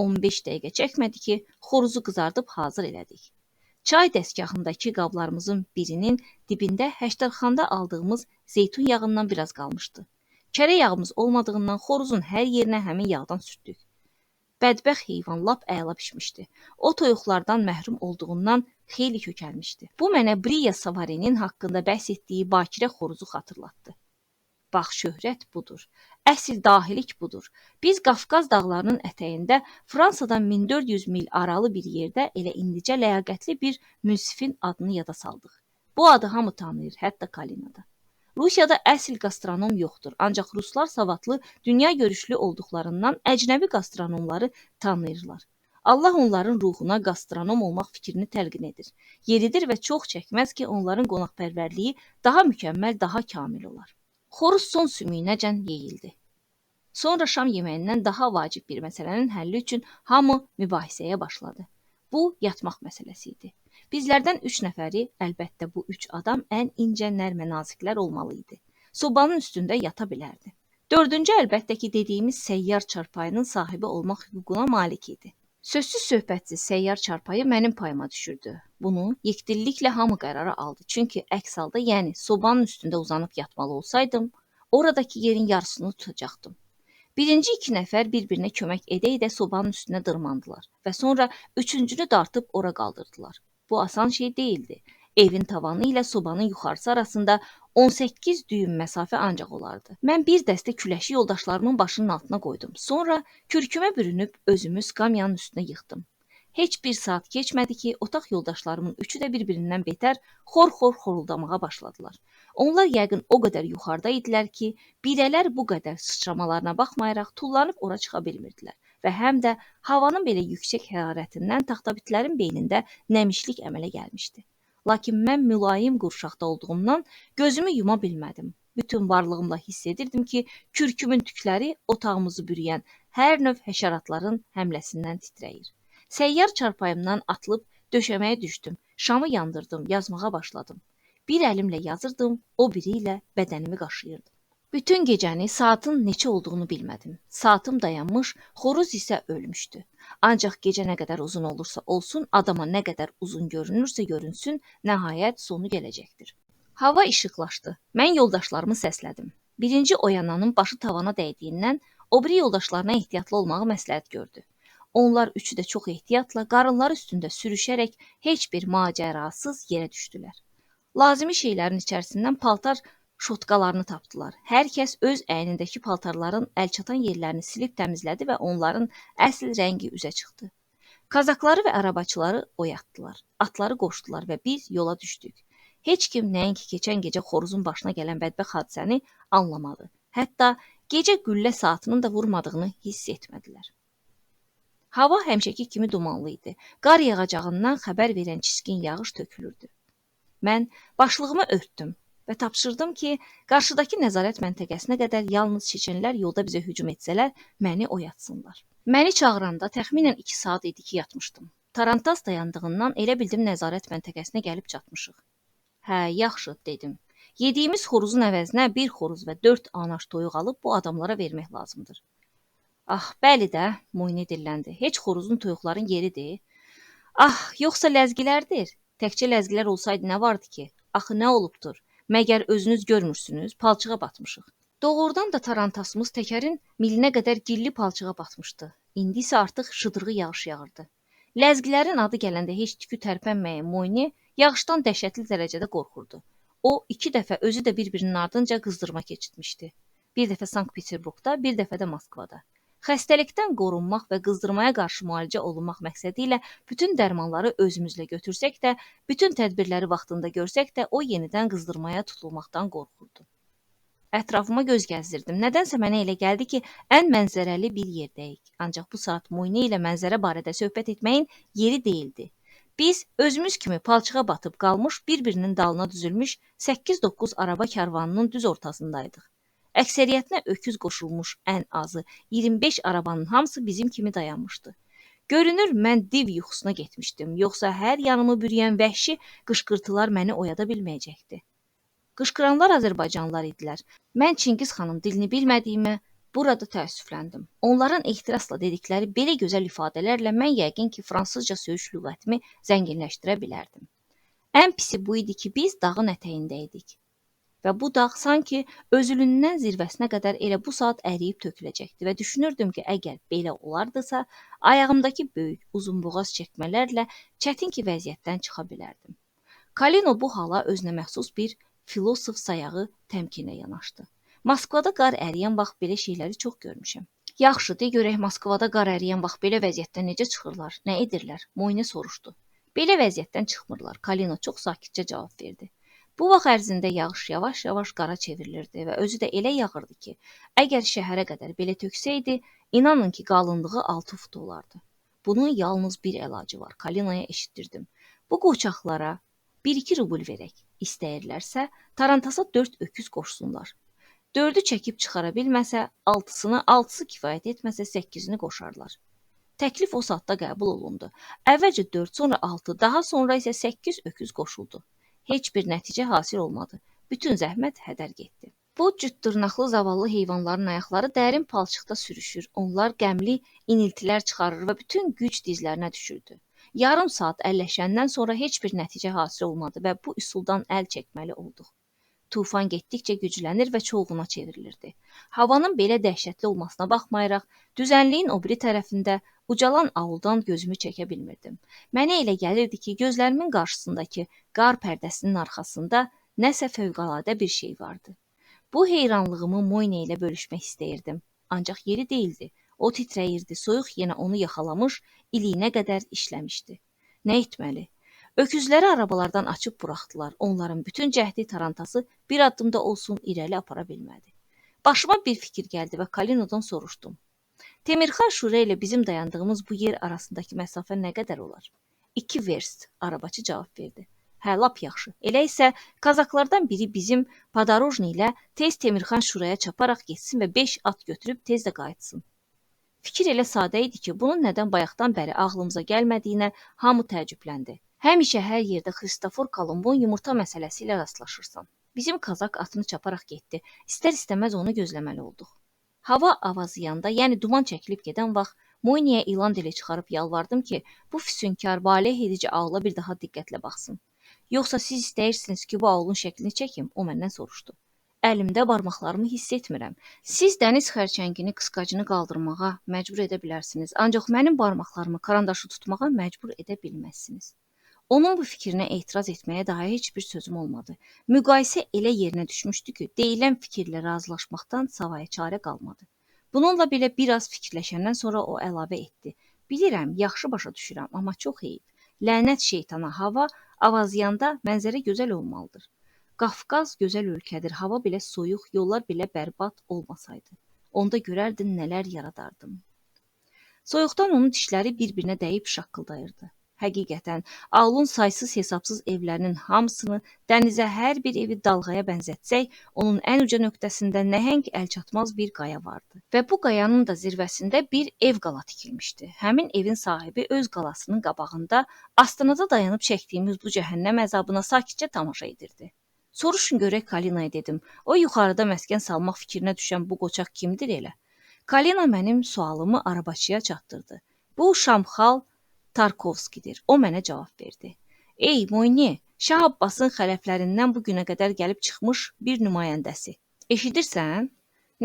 15 dəqiqə çəkmədi ki, xoruzu qızardıb hazır elədik. Çay dəstgahındakı qablarımızın birinin dibində həştərxanda aldığımız zeytun yağından biraz qalmışdı. Kərə yağımız olmadığından xoruzun hər yerinə həmin yağdan sürtdük. Bədbəxt heyvan lap əla pişmişdi. O toyuqlardan məhrum olduğundan xeyli kökəlmişdi. Bu mənə Briya Savarinin haqqında bəhs etdiyi bakirə xoruzu xatırlatdı. Bax, şöhrət budur. Əsl dahilik budur. Biz Qafqaz dağlarının ətəyində Fransadan 1400 mil aralı bir yerdə elə indicə ləyaqətli bir münsifin adını yada saldıq. Bu adı hamı tanıyır, hətta Kalinada. Rusiyada əsl qastronom yoxdur, ancaq ruslar savadlı, dünya görüşlü olduqlarından əcnəbi qastronomları tanıyırlar. Allah onların ruhuna qastronom olmaq fikrini təlqin edir. Yeridir və çox çəkməz ki, onların qonaqpərvərliyi daha mükəmməl, daha kamil olar. Xoruz son sümüyünəcən yeyildi. Sonra şam yeməyindən daha vacib bir məsələnin həlli üçün hamı mübahisəyə başladı. Bu, yatmaq məsələsi idi. Bizlərdən 3 nəfəri, əlbəttə bu 3 adam ən incə nərmə naziklər olmalı idi. Sobanın üstündə yata bilərdi. 4-cü əlbəttə ki, dediyimiz səyyar çarpayının sahibi olmaq hüququna malik idi. Sözsüz söhbətsiz səyyar çarpayı mənim payıma düşürdü. Bunu yekdilliklə hamı qərara aldı. Çünki əks halda, yəni sobanın üstündə uzanıb yatmalı olsaydım, oradakı yerin yarısını tutacaqdım. Birinci 2 nəfər bir-birinə kömək edə-edə sobanın üstünə dırmandılar və sonra üçüncünü dartıb ora qaldırdılar. Bu asan şey değildi. Evin tavanı ilə sobanın yuxarısı arasında 18 düyüm məsafə ancaq olardı. Mən bir dəstə küləşi yoldaşlarımın başının altına qoydum. Sonra kürkümə bürünüb özümü skamyanın üstünə yıxdım. Heç bir saat keçmədi ki, otaq yoldaşlarımın üçü də bir-birindən betər xor-xor xoruldamağa başladılar. Onlar yəqin o qədər yuxarıda idilər ki, birələr bu qədər sıçramalarına baxmayaraq tullanıb ora çıxa bilmirdilər və həm də havanın belə yüksək hərarətindən taxtabitlərin beynində nəmişlik əmələ gəlmişdi. Lakin mən mülayim qurşaqda olduğumdan gözümü yuma bilmədim. Bütün varlığımla hiss edirdim ki, kürkümün tükləri otağımızı bürüyən hər növ həşəratların həmləsindən titrəyir. Səyyar çarpayımdan atılıb döşəməyə düşdüm, şamı yandırdım, yazmağa başladım. Bir əlimlə yazırdım, o biri ilə bədənimi qaşıyırdım. Bütün gecəni saatın neçə olduğunu bilmədim. Saatım dayanmış, xoruz isə ölmüşdü. Ancaq gecə nə qədər uzun olursa olsun, adama nə qədər uzun görünürsə görünsün, nəhayət sonu gələcəkdir. Hava işıqlaşdı. Mən yoldaşlarımı səslədim. Birinci oyananın başı tavana dəydiyindən o biri yoldaşlarına ehtiyatlı olmağı məsləhət gördü. Onlar üçü də çox ehtiyatla qarınları üstündə sürüşərək heç bir macərasız yerə düşdülər. Lazımi şeylərin içərisindən paltar şotqalarını tapdılar. Hər kəs öz əynindəki paltarların əlçatan yerlərini silib təmizlədi və onların əsl rəngi üzə çıxdı. Kazakları və arabaçıları oyatdılar. Atları qoşdular və biz yola düşdük. Heç kim nəinki keçən gecə xoruzun başına gələn bədbəxt hadisəni anlamadı. Hətta gecə güllə saatının da vurmadığını hiss etmədilər. Hava həmişəki kimi dumanlı idi. Qar yağacağından xəbər verən çiskin yağış tökülürdü. Mən başlığımı örtdüm və tapşırdım ki, qarşıdakı nəzarət məntəqəsinə qədər yalnız çeçenlər yolda bizə hücum etsələr, məni oyatsınlar. Məni çağıranda təxminən 2 saat idi ki, yatmışdım. Tarantas dayandığından elə bildim nəzarət məntəqəsinə gəlib çatmışıq. Hə, yaxşı, dedim. Yediyimiz xoruzun əvəzinə bir xoruz və 4 anaş toyuq alıb bu adamlara vermək lazımdır. Ah, bəli də, Moyne dilləndi. Heç xoruzun toyuqların yeridir. Ah, yoxsa ləzgilərdir. Təkcə ləzgilər olsaydı nə vardı ki? Axı nə olubdur? Məgər özünüz görmürsünüz, palçığa batmışıq. Doğrudan da tarantasımız təkərin milinə qədər gilli palçığa batmışdı. İndi isə artıq şıdırğı yağış yağırdı. Ləzgilərin adı gələndə heç tükü tərpənməyən Moyne yağışdan dəhşətli dərəcədə qorxurdu. O 2 dəfə özü də bir-birinin ardınca qızdırma keçirtmişdi. Bir dəfə Sankt-Peterburqda, bir dəfə də Moskvada. Xəstəlikdən qorunmaq və qızdırmaya qarşı müalicə olunmaq məqsədi ilə bütün dərmanları özümüzlə götürsək də, bütün tədbirləri vaxtında görsək də, o yenidən qızdırmaya tutulmaqdan qorxurdu. Ətrafıma göz gəzdirdim. Nədənsə mənə elə gəldi ki, ən mənzərəli bir yerdəyik. Ancaq bu saat Moyne ilə mənzərə barədə söhbət etməyin yeri deyildi. Biz özümüz kimi palçığa batıb qalmış, bir-birinin dalına düzülmüş 8-9 araba karvanının düz ortasındaydıq. Əksəriyyətinə öküz qoşulmuş ən azı 25 arabanın hamısı bizim kimi dayanmışdı. Görünür, mən div yuxusuna getmişdim, yoxsa hər yanımı bürüyən vəhşi qışqırtılar məni oyada bilməyəcəkdi. Qışqıranlar Azərbaycanlılar idilər. Mən Çingiz xanın dilini bilmədiyimə burada təəssüfləndim. Onların ehtirasla dedikləri belə gözəl ifadələrlə mən yəqin ki, fransızca söyüş lüğətimi zənginləşdirə bilərdim. Ən pisi bu idi ki, biz dağın ətəyində idik. Və bu dağ sanki özülündən zirvəsinə qədər elə bu saat əriyib töküləcəkdi və düşünürdüm ki, əgər belə olardısa, ayağımdakı böyük, uzunboğaz çəkmələrlə çətin ki, vəziyyətdən çıxa bilərdim. Kalino bu hala özünə məxsus bir filosof sayağı təmkinlə yanaşdı. Moskvada qar əriyən vaxt belə şeyləri çox görmüşəm. Yaxşı, de görək Moskvada qar əriyən vaxt belə vəziyyətdən necə çıxırlar, nə edirlər? Moyne soruşdu. Belə vəziyyətdən çıxmırlar, Kalino çox sakitcə cavab verdi. Bu vaxt ərzində yağış yavaş-yavaş qara çevrilirdi və özü də elə yağırdı ki, əgər şəhərə qədər belə töksəydi, inanın ki, qalınlığı 6 fut olardı. Bunun yalnız bir əlacı var, Kalinoya eşitdirdim. Bu qoçaqlara 1-2 rubl verək. İstəyirlərsə, Tarantasa 4 öküz qoşsunlar. 4-ü çəkib çıxara bilməsə, 6-sı kifayət etməsə 8-ini qoşarlar. Təklif o saatda qəbul olundu. Əvvəlcə 4, sonra 6, daha sonra isə 8 öküz qoşuldu. Heç bir nəticə hasil olmadı. Bütün zəhmət hədər getdi. Bu cütdırnaqlı zavallı heyvanların ayaqları dərin palçıqda sürüşür. Onlar qəmli iniltilər çıxarır və bütün güc dizlərinə düşürdü. Yarım saat əlləşəndən sonra heç bir nəticə hasil olmadı və bu üsuldan əl çəkməli olduq. Tufan getdikcə güclənir və çovğuna çevrilirdi. Havanın belə dəhşətli olmasına baxmayaraq, düzənliyin o biri tərəfində ucalan avuldan gözümü çəkə bilmirdim. Mənə elə gəlirdi ki, gözlərimin qarşısındakı qar pərdəsinin arxasında nəsə fövqəladə bir şey vardı. Bu heyranlığımı Moyne ilə bölüşmək istəyirdim. Ancaq yeri deyildi. O titrəyirdi, soyuq yenə onu yaxalamış, iliyinə qədər işləmişdi. Nə etməli? Öküzləri arabalardan açıb buraxdılar. Onların bütün cəhdi Tarantası bir addımda olsun irəli apara bilmədi. Başıma bir fikir gəldi və Kalinodan soruşdum. Temirxan Şura ilə bizim dayandığımız bu yer arasındakı məsafə nə qədər olar? 2 verst, arabaçı cavab verdi. Hə, lap yaxşı. Elə isə kazaklardan biri bizim Podorojni ilə tez Temirxan Şuraya çaparaq getsin və 5 at götürüb tez də qayıtsın. Fikir elə sadə idi ki, bunun nədən bayaqdan bəri ağlımıza gəlmədiyinə hamı təəccübləndi. Həmişə hər yerdə Xristofor Kolumbun yumurta məsələsi ilə rastlaşırsan. Bizim kazak atını çaparaq getdi. İstər-istəməz onu gözləməli olduq. Hava avazıyanda, yəni duman çəkilib gedən vaxt Moyneyə ilan dili çıxarıb yalvardım ki, bu füsunkar, valeh edici ağla bir daha diqqətlə baxsın. Yoxsa siz istəyirsiniz ki, bu ağlın şəklini çəkim? O məndən soruşdu. Əlimdə barmaqlarımı hiss etmirəm. Siz dəniz xərçəngini qısqacını qaldırmağa məcbur edə bilərsiniz, ancaq mənim barmaqlarımı karandaşı tutmağa məcbur edə bilməzsiniz. Onun bu fikrinə etiraz etməyə daha heç bir sözüm olmadı. Müqayisə elə yerinə düşmüşdü ki, deyilən fikirlə razılaşmaqdan savayı çarə qalmadı. Bununla belə biraz fikirləşəndən sonra o əlavə etdi. Bilirəm, yaxşı başa düşürəm, amma çox heyif. Lənət şeytana, hava avazıyanda mənzərə gözəl olmalıdır. Qafqaz gözəl ölkədir, hava belə soyuq, yollar belə bərbad olmasaydı. Onda görərdin nələr yaradardım. Soyuqdan onun dişləri bir-birinə dəyib şaqqıldayırdı. Həqiqətən, Aulun saysız hesabsız evlərinin hamısını dənizə hər bir evi dalğaya bənzətsək, onun ən uca nöqtəsində nəhəng əlçatmaz bir qaya vardı. Və bu qayanın da zirvəsində bir ev qala tikilmişdi. Həmin evin sahibi öz qalasının qabağında astanada dayanıb çəkdiyimiz bu cəhənnəm əzabına sakitcə tamaşa edirdi. Soruşun görək Kalinaya dedim. O yuxarıda məskən salmaq fikrinə düşən bu qoçaq kimdir elə? Kalina mənim sualımı arabaçıya çatdırdı. Bu Şamxal Tarkovskidir. O mənə cavab verdi. Ey Moyne, Şah Abbasın xələflərindən bu günə qədər gəlib çıxmış bir nümayəndəsi. Eşidirsən?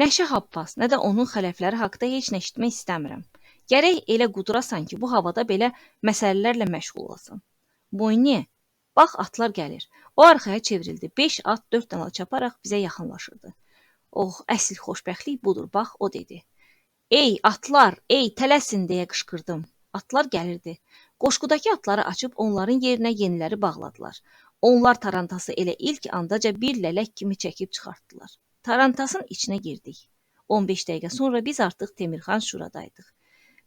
Nə Şah Abbas, nə də onun xələfləri haqda heç nə eşitmək istəmirəm. Gərək elə qudurasan ki, bu havada belə məsələlərlə məşğul olasan. Moyne, bax atlar gəlir. O arxaya çevrildi. 5 at 4 dana çaparaq bizə yaxınlaşırdı. Oh, əsl xoşbəxtlik budur, bax, o dedi. Ey atlar, ey tələsin deyə qışqırdım. Atlar gəlirdi. Qoşqudakı atları açıb onların yerinə yeniləri bağladılar. Onlar tarantası elə ilk andaca bir lələk kimi çəkib çıxartdılar. Tarantasın içinə girdik. 15 dəqiqə sonra biz artıq Temirxan Şuradaydıq.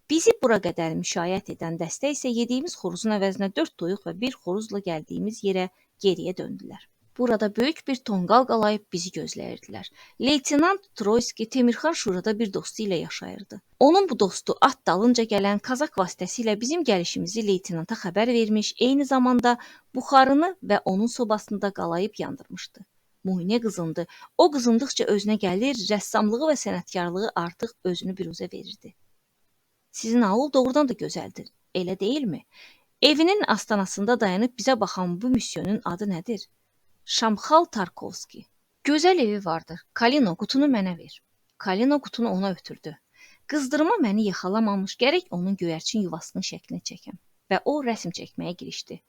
Bizi bura qədər müşayiət edən dəstə isə yediyimiz xoruzun əvəzinə 4 toyuq və bir xoruzla gəldiyimiz yerə geriyə döndülər. Burada böyük bir tonqal qalayıb bizi gözləyirdilər. Leytenant Troyski Temirxan Şurada bir dostu ilə yaşayırdı. Onun bu dostu at dalınca gələn kazak vasitəsilə bizim gəlişimizi leytenanta xəbər vermiş, eyni zamanda buxarını və onun sobasını da qalayıb yandırmışdı. Moyne qızındı. O qızındıqca özünə gəlir, rəssamlığı və sənətkarlığı artıq özünü biruzə verirdi. Sizin aul doğrudan da gözəldir, elə deyilmi? Evinin astanasında dayanıb bizə baxan bu misyonun adı nədir? Şamxal Tarkovski. Gözəl evi vardır. Kalino, qutunu mənə ver. Kalino qutunu ona ötürdü. Qızdırma məni yaxalamamış, gərək onun göyərçin yuvasının şəklini çəkəm. Və o rəsm çəkməyə girişdi.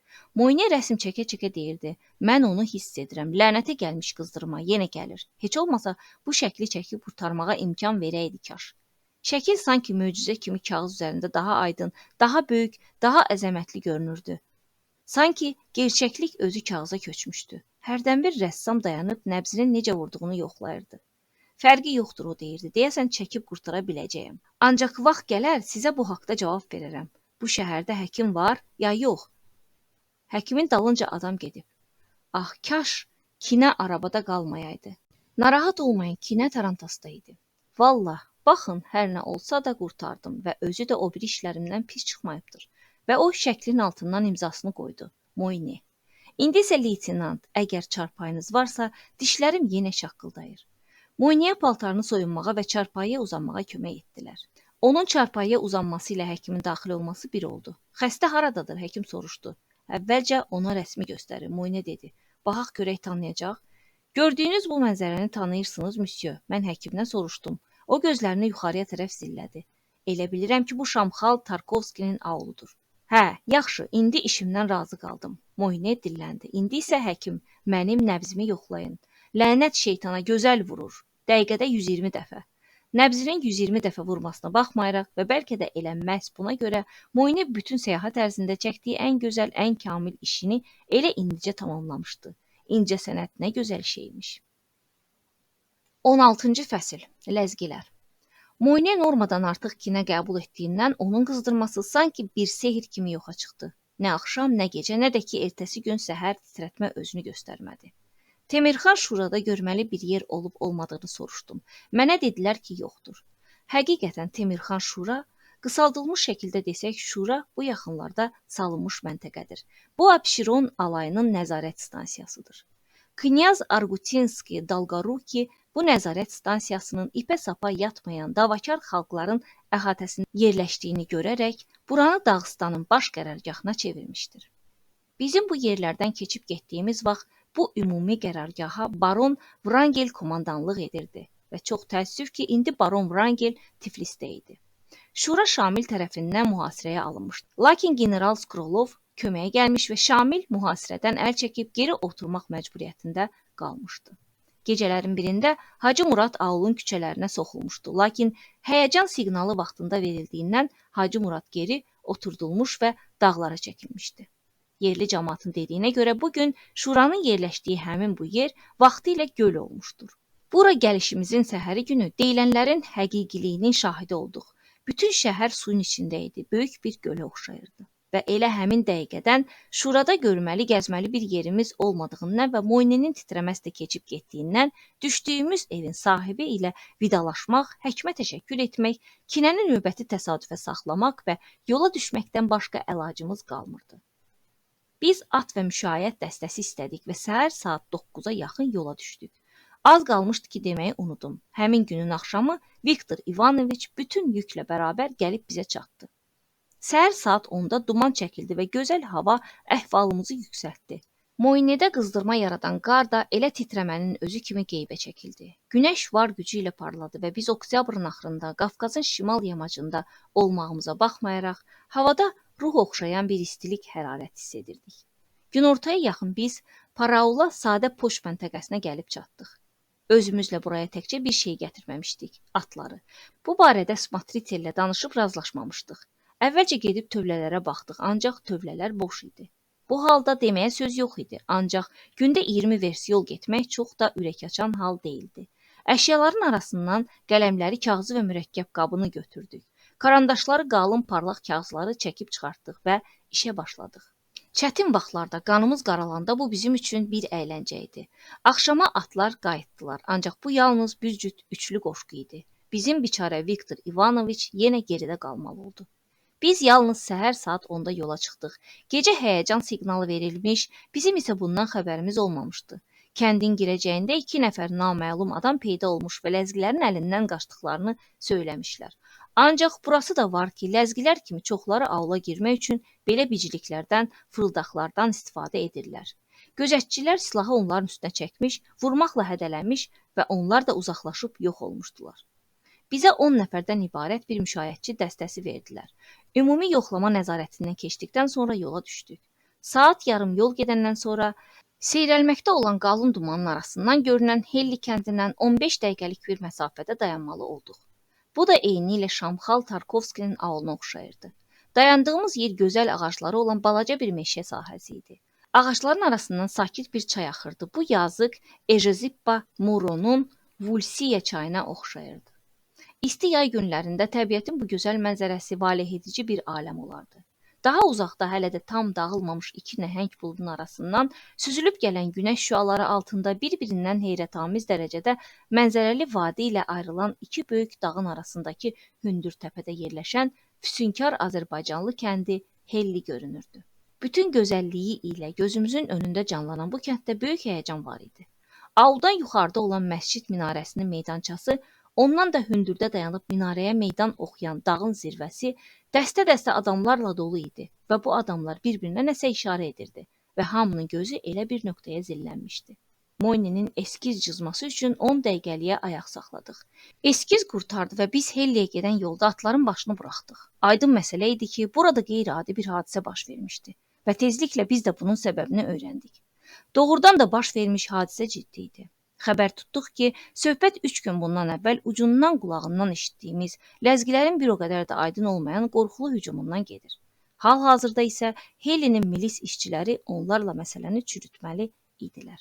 Moyne rəsm çəkə-çəkə deyirdi. Mən onu hiss edirəm. Lənətə gəlmiş qızdırma yenə gəlir. Heç olmasa bu şəkli çəkib qurtarmağa imkan verəydi kaş. Şəkil sanki möcüzə kimi kağız üzərində daha aydın, daha böyük, daha əzəmətli görünürdü. Sanki gerçəklik özü kağıza köçmüşdü. Hərdən bir rəssam dayanıb nəbzinin necə vurduğunu yoxlayırdı. Fərqi yoxdur o deyirdi. Deyəsən çəkib qurtara biləcəyəm. Ancaq vaxt gələr sizə bu haqda cavab verərəm. Bu şəhərdə həkim var ya yox? Həkimin dalınca adam gedib. Ah, kaş Kinə arabada qalmayaydı. Narahat olmayın, Kinə tarantasda idi. Vallah, baxın, hər nə olsa da qurtardım və özü də o bir işlərimdən pis çıxmayıbdır. Və o şəklin altından imzasını qoydu. Moyne. İndi isə leytenant, əgər çarpayınız varsa, dişlərim yenə şaqqıldayır. Moyneyə paltarını soyunmağa və çarpayıya uzanmağa kömək etdilər. Onun çarpayıya uzanması ilə həkimin daxil olması bir oldu. Xəstə haradadır, həkim soruşdu. Əvvəlcə ona rəsmi göstərir, Moyne dedi. Baxaq görək tanıyacaq. Gördüyünüz bu mənzərəni tanıyırsınız, müsyo. Mən həkimdən soruşdum. O gözlərini yuxarıya tərəf zillədi. Elə bilirəm ki, bu Şamxal Tarkovskinin auludur. Hə, yaxşı, indi işimdən razı qaldım. Moyne dilləndi. İndi isə həkim, mənim nəbzimi yoxlayın. Lənət şeytana gözəl vurur. Dəqiqədə 120 dəfə. Nəbzinin 120 dəfə vurmasına baxmayaraq və bəlkə də elə məhz buna görə Moyne bütün səyahət ərzində çəkdiyi ən gözəl, ən kamil işini elə indicə tamamlamışdı. İncə sənət nə gözəl şeymiş. 16-cı fəsil. Ləzgilər. Moyne normadan artıq kinə qəbul etdiyindən onun qızdırması sanki bir sehr kimi yoxa çıxdı. Nə axşam, nə gecə, nə də ki, ertəsi gün səhər titrətmə özünü göstərmədi. Temirxan Şurada görməli bir yer olub-olmadığını soruşdum. Mənə dedilər ki, yoxdur. Həqiqətən Temirxan Şura, qısaldılmış şəkildə desək, Şura bu yaxınlarda salınmış məntəqədir. Bu Abşeron alayının nəzarət stansiyasıdır. Knyaz Argutinski Dolgoruki bu nəzarət stansiyasının ipə sapa yatmayan davakar xalqların əhatəsində yerləşdiyini görərək buranı Dağıstanın baş qərargahına çevirmişdir. Bizim bu yerlərdən keçib getdiyimiz vaxt bu ümumi qərargaha Baron Vrangel komandanlıq edirdi və çox təəssüf ki, indi Baron Vrangel Tiflisdə idi. Şura Şamil tərəfindən mühasirəyə alınmışdı. Lakin general Skrolov köməyə gəlmiş və Şamil mühasirədən əl çəkib geri oturmaq məcburiyyətində qalmışdı. Gecələrin birində Hacı Murad aulun küçələrinə soxulmuşdu. Lakin həyəcan siqnalı vaxtında verildiyindən Hacı Murad geri oturdulmuş və dağlara çəkilmişdi. Yerli cəmaatın dediyinə görə bugün Şuranın yerləşdiyi həmin bu yer vaxtilə göl olmuşdur. Bura gəlişimizin səhəri günü deyilənlərin həqiqiliyinin şahidi olduq. Bütün şəhər suyun içində idi, böyük bir gölə oxşayırdı. Və elə həmin dəqiqədən Şurada görməli, gəzməli bir yerimiz olmadığından və Moynenin titrəməsi də keçib getdiyindən düşdüyümüz evin sahibi ilə vidalaşmaq, həkimə təşəkkür etmək, kinəni növbəti təsadüfə saxlamaq və yola düşməkdən başqa əlacımız qalmırdı. Biz at və müşayiət dəstəsi istədik və səhər saat 9-a yaxın yola düşdük. Az qalmışdı ki, deməyi unudum. Həmin günün axşamı Viktor İvanoviç bütün yüklə bərabər gəlib bizə çatdı. Səhər saat 10-da duman çəkildi və gözəl hava əhvalımızı yüksəltdi. Moynedə qızdırma yaradan qar da elə titrəmənin özü kimi qeybə çəkildi. Günəş var gücü ilə parladı və biz oktyabrın axırında Qafqazın şimal yamacında olmağımıza baxmayaraq, havada ruh oxşayan bir istilik hərarət hiss edirdik. Günortaya yaxın biz Paraula sadə poçt məntəqəsinə gəlib çatdıq. Özümüzlə buraya təkcə bir şey gətirməmişdik, atları. Bu barədə Smatrite ilə danışıb razılaşmamışdıq. Əvvəlcə gedib tövlələrə baxdıq, ancaq tövlələr boş idi. Bu halda deməyə söz yox idi, ancaq gündə 20 vers yol getmək çox da ürək açan hal deyildi. Əşyaların arasından qələmləri, kağızı və mürəkkəb qabını götürdük. Karandaşları, qalın parlaq kağızları çəkib çıxartdıq və işə başladıq. Çətin vaxtlarda qanımız qaralanda bu bizim üçün bir əyləncə idi. Axşama atlar qayıtdılar, ancaq bu yalnız bir cüt üçlü qoşqu idi. Bizim biçarə Viktor İvanoviç yenə geridə qalmalı oldu. Biz yalnız səhər saat 10-da yola çıxdıq. Gecə həyəcan siqnalı verilmiş, bizim isə bundan xəbərimiz olmamışdı. Kəndin girəcəyində 2 nəfər naməlum adam peyda olmuş və ləzgilərin əlindən qaçdıqlarını söyləmişlər. Ancaq burası da var ki, ləzgilər kimi çoxları aula girmək üçün belə biciliklərdən, fırıldaqlardan istifadə edirlər. Gözətçilər silahı onların üstünə çəkmiş, vurmaqla hədələnmiş və onlar da uzaqlaşıb yox olmuşdular. Bizə 10 nəfərdən ibarət bir müşayiətçi dəstəsi verdilər. Ümumi yoxlama nəzarətindən keçdikdən sonra yola düşdük. Saat yarım yol gedəndən sonra seyrəlməkdə olan qalın dumanın arasından görünən Helli kəndindən 15 dəqiqəlik bir məsafədə dayanmalı olduq. Bu da eynilə Şamxal Tarkovskinin auluna oxşayırdı. Dayandığımız yer gözəl ağacları olan balaca bir meşə sahəsi idi. Ağacların arasından sakit bir çay axırdı. Bu yazıq Ejezippa Muronun Vulsiya çayına oxşayırdı. İsti yay günlərində təbiətin bu gözəl mənzərəsi valehedici bir aləm olardı. Daha uzaqda hələ də tam dağılmamış 2 nəhəng buludun arasından süzülüb gələn günəş şüaları altında bir-birindən heyrətamiz dərəcədə mənzərəli vadi ilə ayrılan 2 böyük dağın arasındakı hündür təpədə yerləşən füsunkar Azərbaycanlı kəndi Helli görünürdü. Bütün gözəlliyi ilə gözümüzün önündə canlanan bu kənddə böyük həyəcan var idi. Auldan yuxarıda olan məscid minarəsinin meydançası, ondan da hündürdə dayanıb minarəyə meydan oxuyan dağın zirvəsi dəstə-dəstə adamlarla dolu idi və bu adamlar bir-birinə nəsə işarə edirdi və hamının gözü elə bir nöqtəyə zillənmişdi. Moyninin eskiz cızması üçün 10 dəqiqəliyə ayaq saxladıq. Eskiz qurtardı və biz Helliyə gedən yolda atların başını buraxdıq. Aydın məsələ idi ki, burada qeyri-adi bir hadisə baş vermişdi və tezliklə biz də bunun səbəbini öyrəndik. Doğrudan da baş vermiş hadisə ciddi idi. Xəbər tutduq ki, söhbət 3 gün bundan əvvəl ucundan qulağından eşitdiyimiz, ləzgilərin bir o qədər də aydın olmayan qorxulu hücumundan gedir. Hal-hazırda isə Hellinin milis işçiləri onlarla məsələni çürütməli idilər.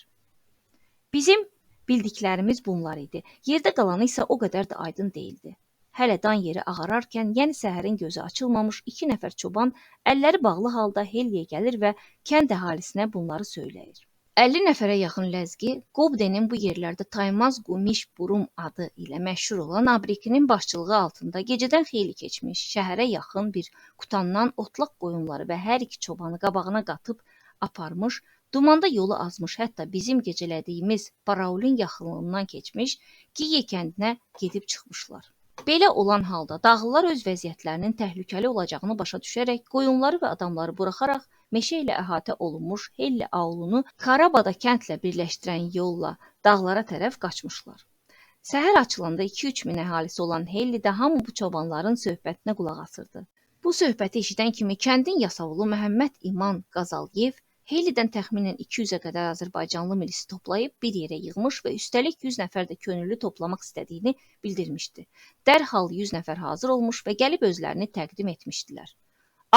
Bizim bildiklərimiz bunlar idi. Yerdə qalanı isə o qədər də aydın deyildi. Hələ dan yeri ağararkən, yəni səhərin gözü açılmamış 2 nəfər çoban əlləri bağlı halda Helliyə gəlir və kənd əhalisinə bunları söyləyir. 50 nəfərə yaxın ləzgi Qobdenin bu yerlərdə Taymaz Qumiş Burum adı ilə məşhur olan abrikinin başçılığı altında gecədən xeyli keçmiş, şəhərə yaxın bir qutandan otlaq qoyunları və hər iki çobanı qabağına qatıb aparmış, dumanda yolu azmış, hətta bizim gecələdiyimiz Paraulin yaxınlığından keçmiş, Giye kəndinə gedib çıxmışlar. Belə olan halda dağlılar öz vəziyyətlərinin təhlükəli olacağını başa düşərək qoyunları və adamları buraxaraq meşə ilə əhatə olunmuş Helli aulunu Karabada kəndlə birləşdirən yolla dağlara tərəf qaçmışlar. Səhər açılanda 2-3 min əhalisi olan Hellidə hamı bu çobanların söhbətinə qulaq asırdı. Bu söhbəti eşidən kimi kəndin yasavulu Məhəmməd İman Qazalyev Hellidən təxminən 200-ə qədər Azərbaycanlı milisi toplayıb bir yerə yığmış və üstəlik 100 nəfər də könüllü toplamaq istədiyini bildirmişdi. Dərhal 100 nəfər hazır olmuş və gəlib özlərini təqdim etmişdilər.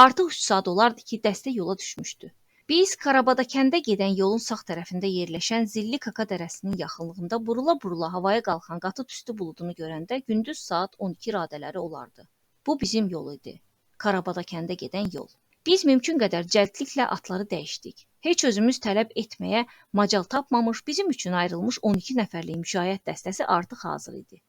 Artıq 3 saat olardı ki, dəstə yola düşmüşdü. Biz Karabada kəndə gedən yolun sağ tərəfində yerləşən Zilli Kaka dərəsinin yaxınlığında burula-burula havaya qalxan qatı tüstü buludunu görəndə gündüz saat 12 radələri olardı. Bu bizim yol idi. Karabada kəndə gedən yol. Biz mümkün qədər cəldliklə atları dəyişdik. Heç özümüz tələb etməyə macal tapmamış, bizim üçün ayrılmış 12 nəfərlik müşayiət dəstəsi artıq hazır idi.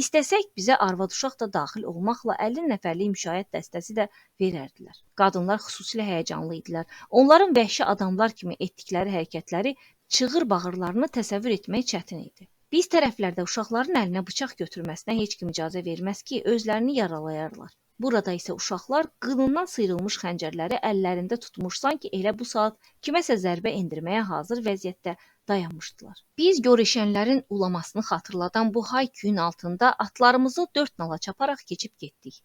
İstəsək bizə arvad-uşaq da daxil olmaqla 50 nəfərlik müşayiət dəstəsi də verərdilər. Qadınlar xüsusilə həyəcanlı idilər. Onların vəhşi adamlar kimi etdikləri hərəkətləri, çığır-bağırlarını təsəvvür etmək çətin idi. Biz tərəflərdə uşaqların əlinə bıçaq götürməsinə heç kim icazə verməz ki, özlərini yaralayarlar. Burada isə uşaqlar qınından sıyrılmış xəncərləri əllərində tutmuş, sanki elə bu saat kiməsə zərbə endirməyə hazır vəziyyətdə dayanmışdılar. Biz görüşənlərin ulamasını xatırladan bu hay-küyün altında atlarımızı 4 nala çaparaq keçib getdik.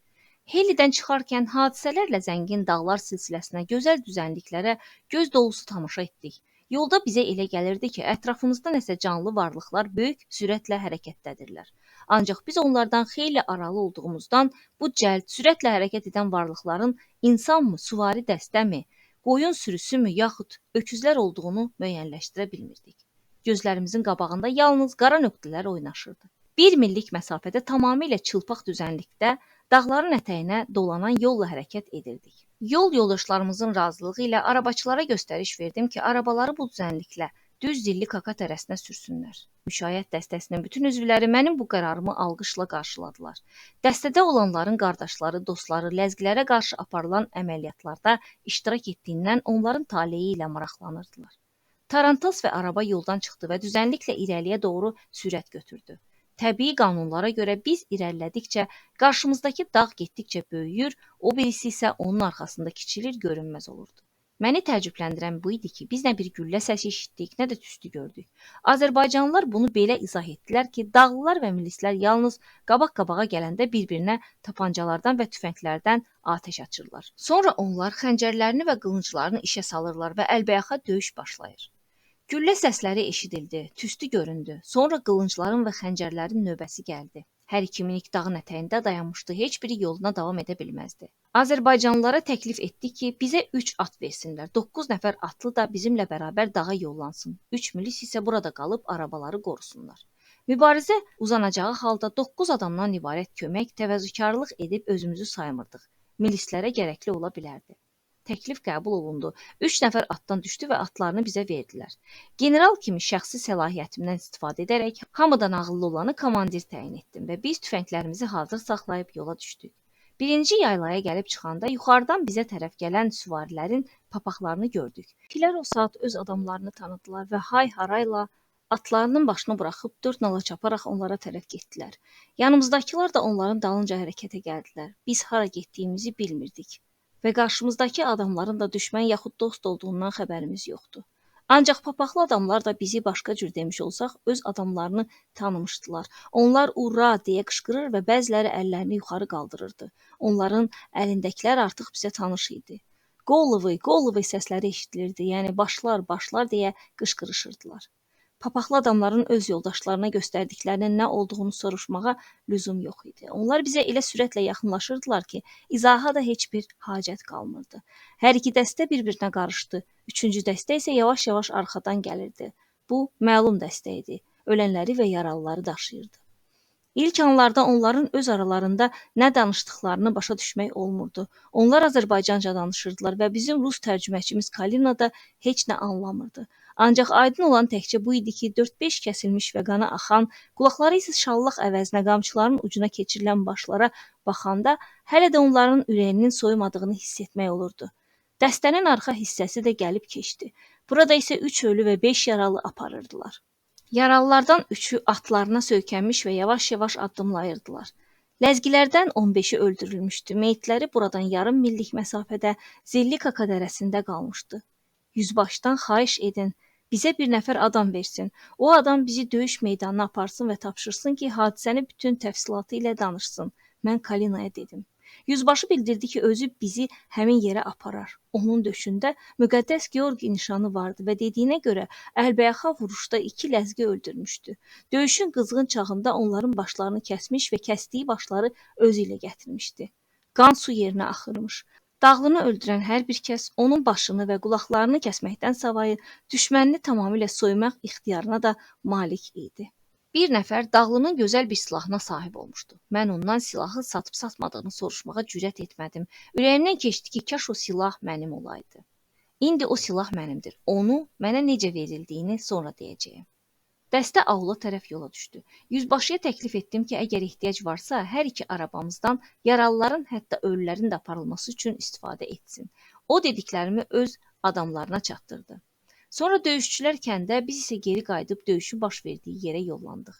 Hellidən çıxarkən hadisələrlə zəngin dağlar silsiləsinə, gözəl düzənliklərə göz dolusu tamaşa etdik. Yolda bizə elə gəlirdi ki, ətrafımızda nəsə canlı varlıqlar böyük sürətlə hərəkətdədirlər. Ancaq biz onlardan xeyli aralı olduğumuzdan bu cəld, sürətlə hərəkət edən varlıqların insanmı, süvari dəstəmi, qoyun sürüsümü, yaxud öküzlər olduğunu müəyyənləşdirə bilmirdik. Gözlərimizin qabağında yalnız qara nöqtələr oynaşırdı. 1 millik məsafədə tamamilə çılpaq düzənlikdə dağların ətəyinə dolanan yolla hərəkət edirdik. Yol yoldaşlarımızın razılığı ilə arabaçılara göstəriş verdim ki, arabaları bu düzənliklə düz zilli kaka tərəsinə sürsünlər. Müşayiət dəstəsinin bütün üzvləri mənim bu qərarımı alqışla qarşıladılar. Dəstədə olanların qardaşları, dostları ləzgilərə qarşı aparılan əməliyyatlarda iştirak etdiyindən onların taleyi ilə maraqlanırdılar. Tarantas və araba yoldan çıxdı və düzənliklə irəliyə doğru sürət götürdü. Təbii qanunlara görə biz irəlilədikcə qarşımızdakı dağ getdikcə böyüyür, o birisi isə onun arxasında kiçilir, görünməz olurdu. Məni təəccübləndirən bu idi ki, biz nə bir güllə səsi eşitdik, nə də tüstü gördük. Azərbaycanlılar bunu belə izah etdilər ki, dağlılar və milislər yalnız qabaq-qabağa gələndə bir-birinə tapancalardan və tüfənglərdən atəş açırlar. Sonra onlar xəncərlərini və qılınclarını işə salırlar və əlbəyaxa döyüş başlayır. Güllə səsləri eşidildi, tüstü göründü. Sonra qılıncların və xəncərlərin növbəsi gəldi. Hər iki minik dağın ətəyində dayanmışdı, heç biri yoluna davam edə bilməzdi. Azərbaycanlılara təklif etdi ki, bizə 3 at versinlər. 9 nəfər atlı da bizimlə bərabər dağa yollansın. 3 milis isə burada qalıb arabaları qorusunlar. Mübarizə uzanacağı halda 9 adamdan ibarət kömək, təvəzzükarlıq edib özümüzü saymırdıq. Milislərə gərəkli ola bilərdi. Təklif qəbul olundu. 3 nəfər atdan düşdü və atlarını bizə verdilər. General kimi şəxsi səlahiyyətimdən istifadə edərək hamıdan ağıllı olanı komandir təyin etdim və biz tüfənglərimizi hazır saxlayıb yola düşdük. Birinci yaylaya gəlib çıxanda yuxarıdan bizə tərəf gələn süvarilərin papaqlarını gördük. Filər o saat öz adamlarını tanıdılar və hay-harayla atlarının başını buraxıb 4 nala çaparaq onlara tərəf getdilər. Yanımızdakılar da onların dalınca hərəkətə gəldilər. Biz hara getdiyimizi bilmirdik. Və qarşımızdakı adamların da düşmən yaxud dost olduğundan xəbərimiz yoxdur. Ancaq papaqlı adamlar da bizi başqa cür demiş olsaq, öz adamlarını tanımışdılar. Onlar "Ura!" deyə qışqırır və bəziləri əllərini yuxarı qaldırırdı. Onların əlindəkilər artıq bizə tanış idi. "Qolovy, Qolovy" səsləri eşidilirdi, yəni başlar, başlar deyə qışqırışırdılar. Papaqlı adamların öz yoldaşlarına göstərdiklərinin nə olduğunu soruşmağa lüzum yox idi. Onlar bizə elə sürətlə yaxınlaşırdılar ki, izaha da heç bir hacət qalmırdı. Hər iki dəstə bir-birinə qarışdı. Üçüncü dəstə isə yavaş-yavaş arxadan gəlirdi. Bu, məlum dəstə idi. Ölənləri və yaralıları daşıyırdı. İlk anlarda onların öz aralarında nə danışdıqlarını başa düşmək olmurdu. Onlar Azərbaycanca danışırdılar və bizim rus tərcüməçimiz Kalina da heç nə anlamırdı. Ancaq aydın olan təkcə bu idi ki, 4-5 kəsilmiş və qana axan, qulaqları isə şallaq əvəzinə qamçıların ucuna keçirilən başlara baxanda hələ də onların ürəyinin soyumadığını hiss etmək olurdu. Dəstənin arxa hissəsi də gəlib keçdi. Burada isə 3 ölü və 5 yaralı aparırdılar. Yaralılardan 3-ü atlarına söykənmiş və yavaş-yavaş addımlayırdılar. Ləzgilərdən 15-i öldürülmüşdü. Meyitləri buradan yarım millik məsafədə Zilli Kaka dərəsində qalmışdı. Yüzbaşdan xahiş edin, bizə bir nəfər adam versin. O adam bizi döyüş meydanına aparsın və tapşırsın ki, hadisəni bütün təfsilatı ilə danışsın. Mən Kalinaya dedim. Yüzbaşı bildirdi ki, özü bizi həmin yerə aparar. Onun döşündə müqəddəs Georgi nişanı vardı və dediyinə görə əlbəyaxa vuruşda 2 ləzgi öldürmüşdü. Döyüşün qızğın çağında onların başlarını kəsmiş və kəsdiyi başları özü ilə gətirmişdi. Qan su yerinə axırmış. Dağlını öldürən hər bir kəs onun başını və qulaqlarını kəsməkdən savayı düşmənini tamamilə soymaq ixtiyarına da malik idi. Bir nəfər dağlının gözəl bir silahına sahib olmuşdu. Mən ondan silahı satıb-satmadığını soruşmağa cürət etmədim. Ürəyimdən keçdi ki, kaş o silah mənim olaydı. İndi o silah mənimdir. Onu mənə necə verildiyini sonra deyəcəyəm. Dəstə avula tərəf yola düşdü. Yüzbaşıya təklif etdim ki, əgər ehtiyac varsa, hər iki arabamızdan yaralıların, hətta ölülərin də aparılması üçün istifadə etsin. O dediklərimi öz adamlarına çatdırdı. Sonra döyüşçülər kəndə, biz isə geri qayıdıb döyüşün baş verdiyi yerə yollandıq.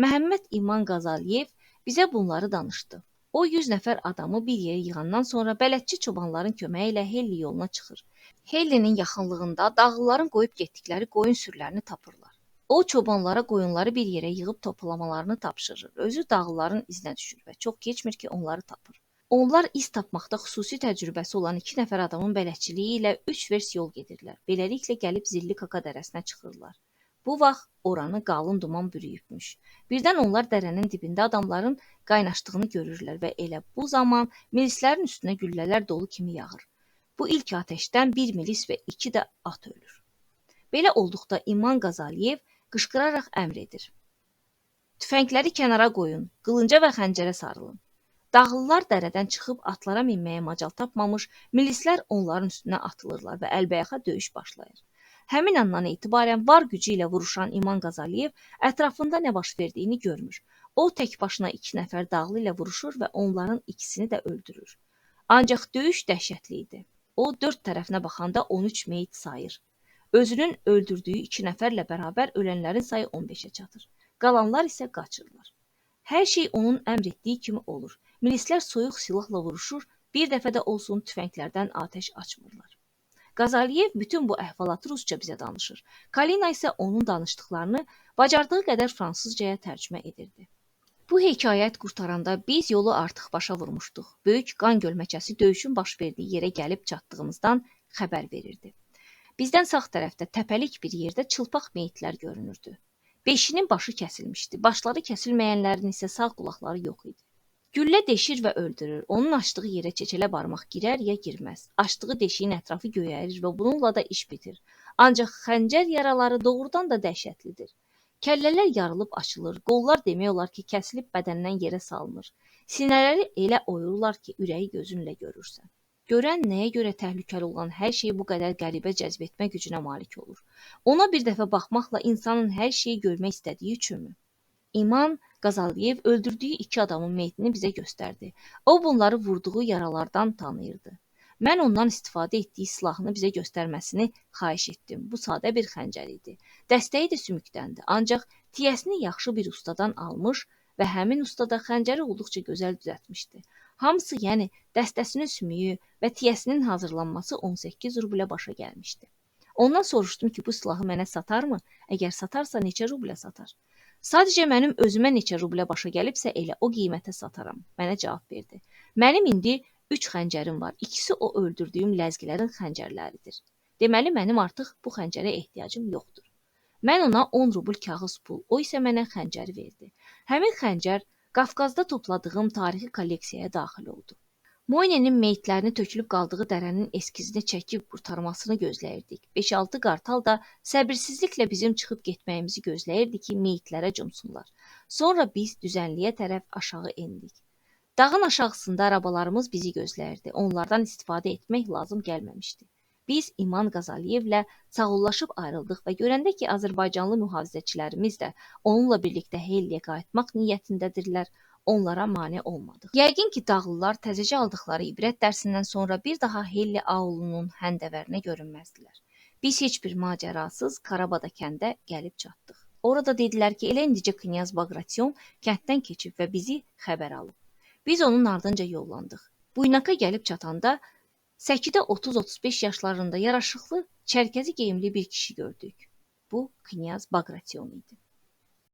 Məhəmməd İman Qazaliyev bizə bunları danışdı. O 100 nəfər adamı bir yerə yığandan sonra bələdçi çobanların köməyi ilə Helli yoluna çıxır. Hellinin yaxınlığında dağlıların qoyub getdikləri qoyun sürülərini tapırlar. O çobanlara qoyunları bir yerə yığıb toplamalarını tapşırır. Özü dağlıların izinə düşür və çox keçmir ki, onları tapır. Onlar iz tapmaqda xüsusi təcrübəsi olan 2 nəfər adamın bələdçiliyi ilə 3 vers yol gedirlər. Beləliklə gəlib Zilli Kaka dərəsinə çıxırlar. Bu vaxt oranı qalın duman bürüyübmüş. Birdən onlar dərənin dibində adamların qaynaşdığını görürlər və elə bu zaman milislərin üstünə güllələr dolu kimi yağır. Bu ilk atəşdən 1 milis və 2 də at ölür. Belə olduqda İman Qazaliyev qışqıraraq əmr edir. Tüfəngləri kənara qoyun, qılınca və xəncərə sarılın. Dağlılar dərədən çıxıb atlara minməyə macal tapmamış, milislər onların üstünə atılırlar və əlbəyaxa döyüş başlayır. Həmin andan etibarən var gücü ilə vuruşan İman Qazaliyev ətrafında nə baş verdiyini görmür. O tək başına 2 nəfər dağlı ilə vuruşur və onların ikisini də öldürür. Ancaq döyüş dəhşətli idi. O 4 tərəfinə baxanda 13 meyit sayır. Özünün öldürdüyü 2 nəfərlə bərabər ölənlərin sayı 15-ə çatır. Qalanlar isə qaçırlar. Hər şey onun əmr etdiyi kimi olur. Milislər soyuq silahla vuruşur, bir dəfə də olsun tüfənglərdən atəş açmırlar. Qazaliyev bütün bu əhvalatı rusca bizə danışır. Kalina isə onun danışdıqlarını bacardığı qədər fransızcaya tərcümə edirdi. Bu hekayət qurtaranda biz yolu artıq başa vurmuşduq. Böyük qan gölməçəsi döyüşün baş verdiyi yerə gəlib çatdığımızdan xəbər verirdi. Bizdən sağ tərəfdə təpəlik bir yerdə çılpaq meyitlər görünürdü. 5-inin başı kəsilmişdi, başları kəsilməyənlərin isə sağ qulaqları yox idi. Güllə deşir və öldürür. Onun açdığı yerə çeçələ barmaq girər ya girməz. Açdığı deşiyin ətrafı göyərir və bununla da iş bitir. Ancaq xəncər yaraları doğrudan da dəhşətlidir. Kəllələr yarılıb açılır, qollar demək olar ki, kəsilib bədəndən yerə salınır. Sinələri elə oyurlar ki, ürəyi gözünlə görürsən. Görən nəyə görə təhlükəli olan hər şeyi bu qədər qəribə cəzb etmə gücünə malik olur. Ona bir dəfə baxmaqla insanın hər şeyi görmək istədiyi üçünmü? İman Qazaliyev öldürdüyü 2 adamın meyitini bizə göstərdi. O bunları vurduğu yaralardan tanıyırdı. Mən ondan istifadə etdiyi silahını bizə göstərməsini xahiş etdim. Bu sadə bir xəncər idi. Dəstəyi də sümükdəndir. Ancaq tiyəsini yaxşı bir ustadan almış və həmin usta da xəncəri olduqca gözəl düzəltmişdi. Hamısı, yəni dəstəsinin sümüyü və tiyəsinin hazırlanması 18 rublə başa gəlmişdi. Ondan soruşdum ki, bu silahı mənə satarmı? Əgər satarsa neçə rublə satar? Sadəcə mənim özümə neçə rublə başa gəlibsə elə o qiymətə sataram. Mənə cavab verdi. Mənim indi 3 xəncərim var. İkisi o öldürdüyüm ləzgilərin xəncərləridir. Deməli, mənim artıq bu xəncərə ehtiyacım yoxdur. Mən ona 10 rubl kağız pul, o isə mənə xəncəri verdi. Həmin xəncər Qafqazda topladığım tarixi kolleksiyaya daxil oldu. Moynenin meyitlərini tökülüb qaldığı dərənin eskizini çəkib qurtarmasını gözləyirdik. 5-6 qartal da səbirsizliklə bizim çıxıb getməyimizi gözləyirdi ki, meyitlərə cumsunlar. Sonra biz düzənliyə tərəf aşağı endik. Dağın aşağısında arabalarımız bizi gözləyirdi. Onlardan istifadə etmək lazım gəlməmişdi. Biz İman Qazaliyevlə sağollaşıb ayrıldıq və görəndə ki, Azərbaycanlı mühafizəçilərimiz də onunla birlikdə Helliyə qayıtmaq niyyətindədirlər, onlara mane olmadıq. Yəqin ki, dağlılar təzəcə aldıqları ibrət dərsindən sonra bir daha Helli aulunun həndəvərinə görünməzdilər. Biz heç bir macərasız Qarabada kəndə gəlib çatdıq. Orada dedilər ki, elə indicə Knyaz Bagration kənddən keçib və bizi xəbər alıb. Biz onun ardınca yollandıq. Buynaka gəlib çatanda səkidə 30-35 yaşlarında yaraşıqlı, çərkəzi geyimli bir kişi gördük. Bu Knyaz Bagration idi.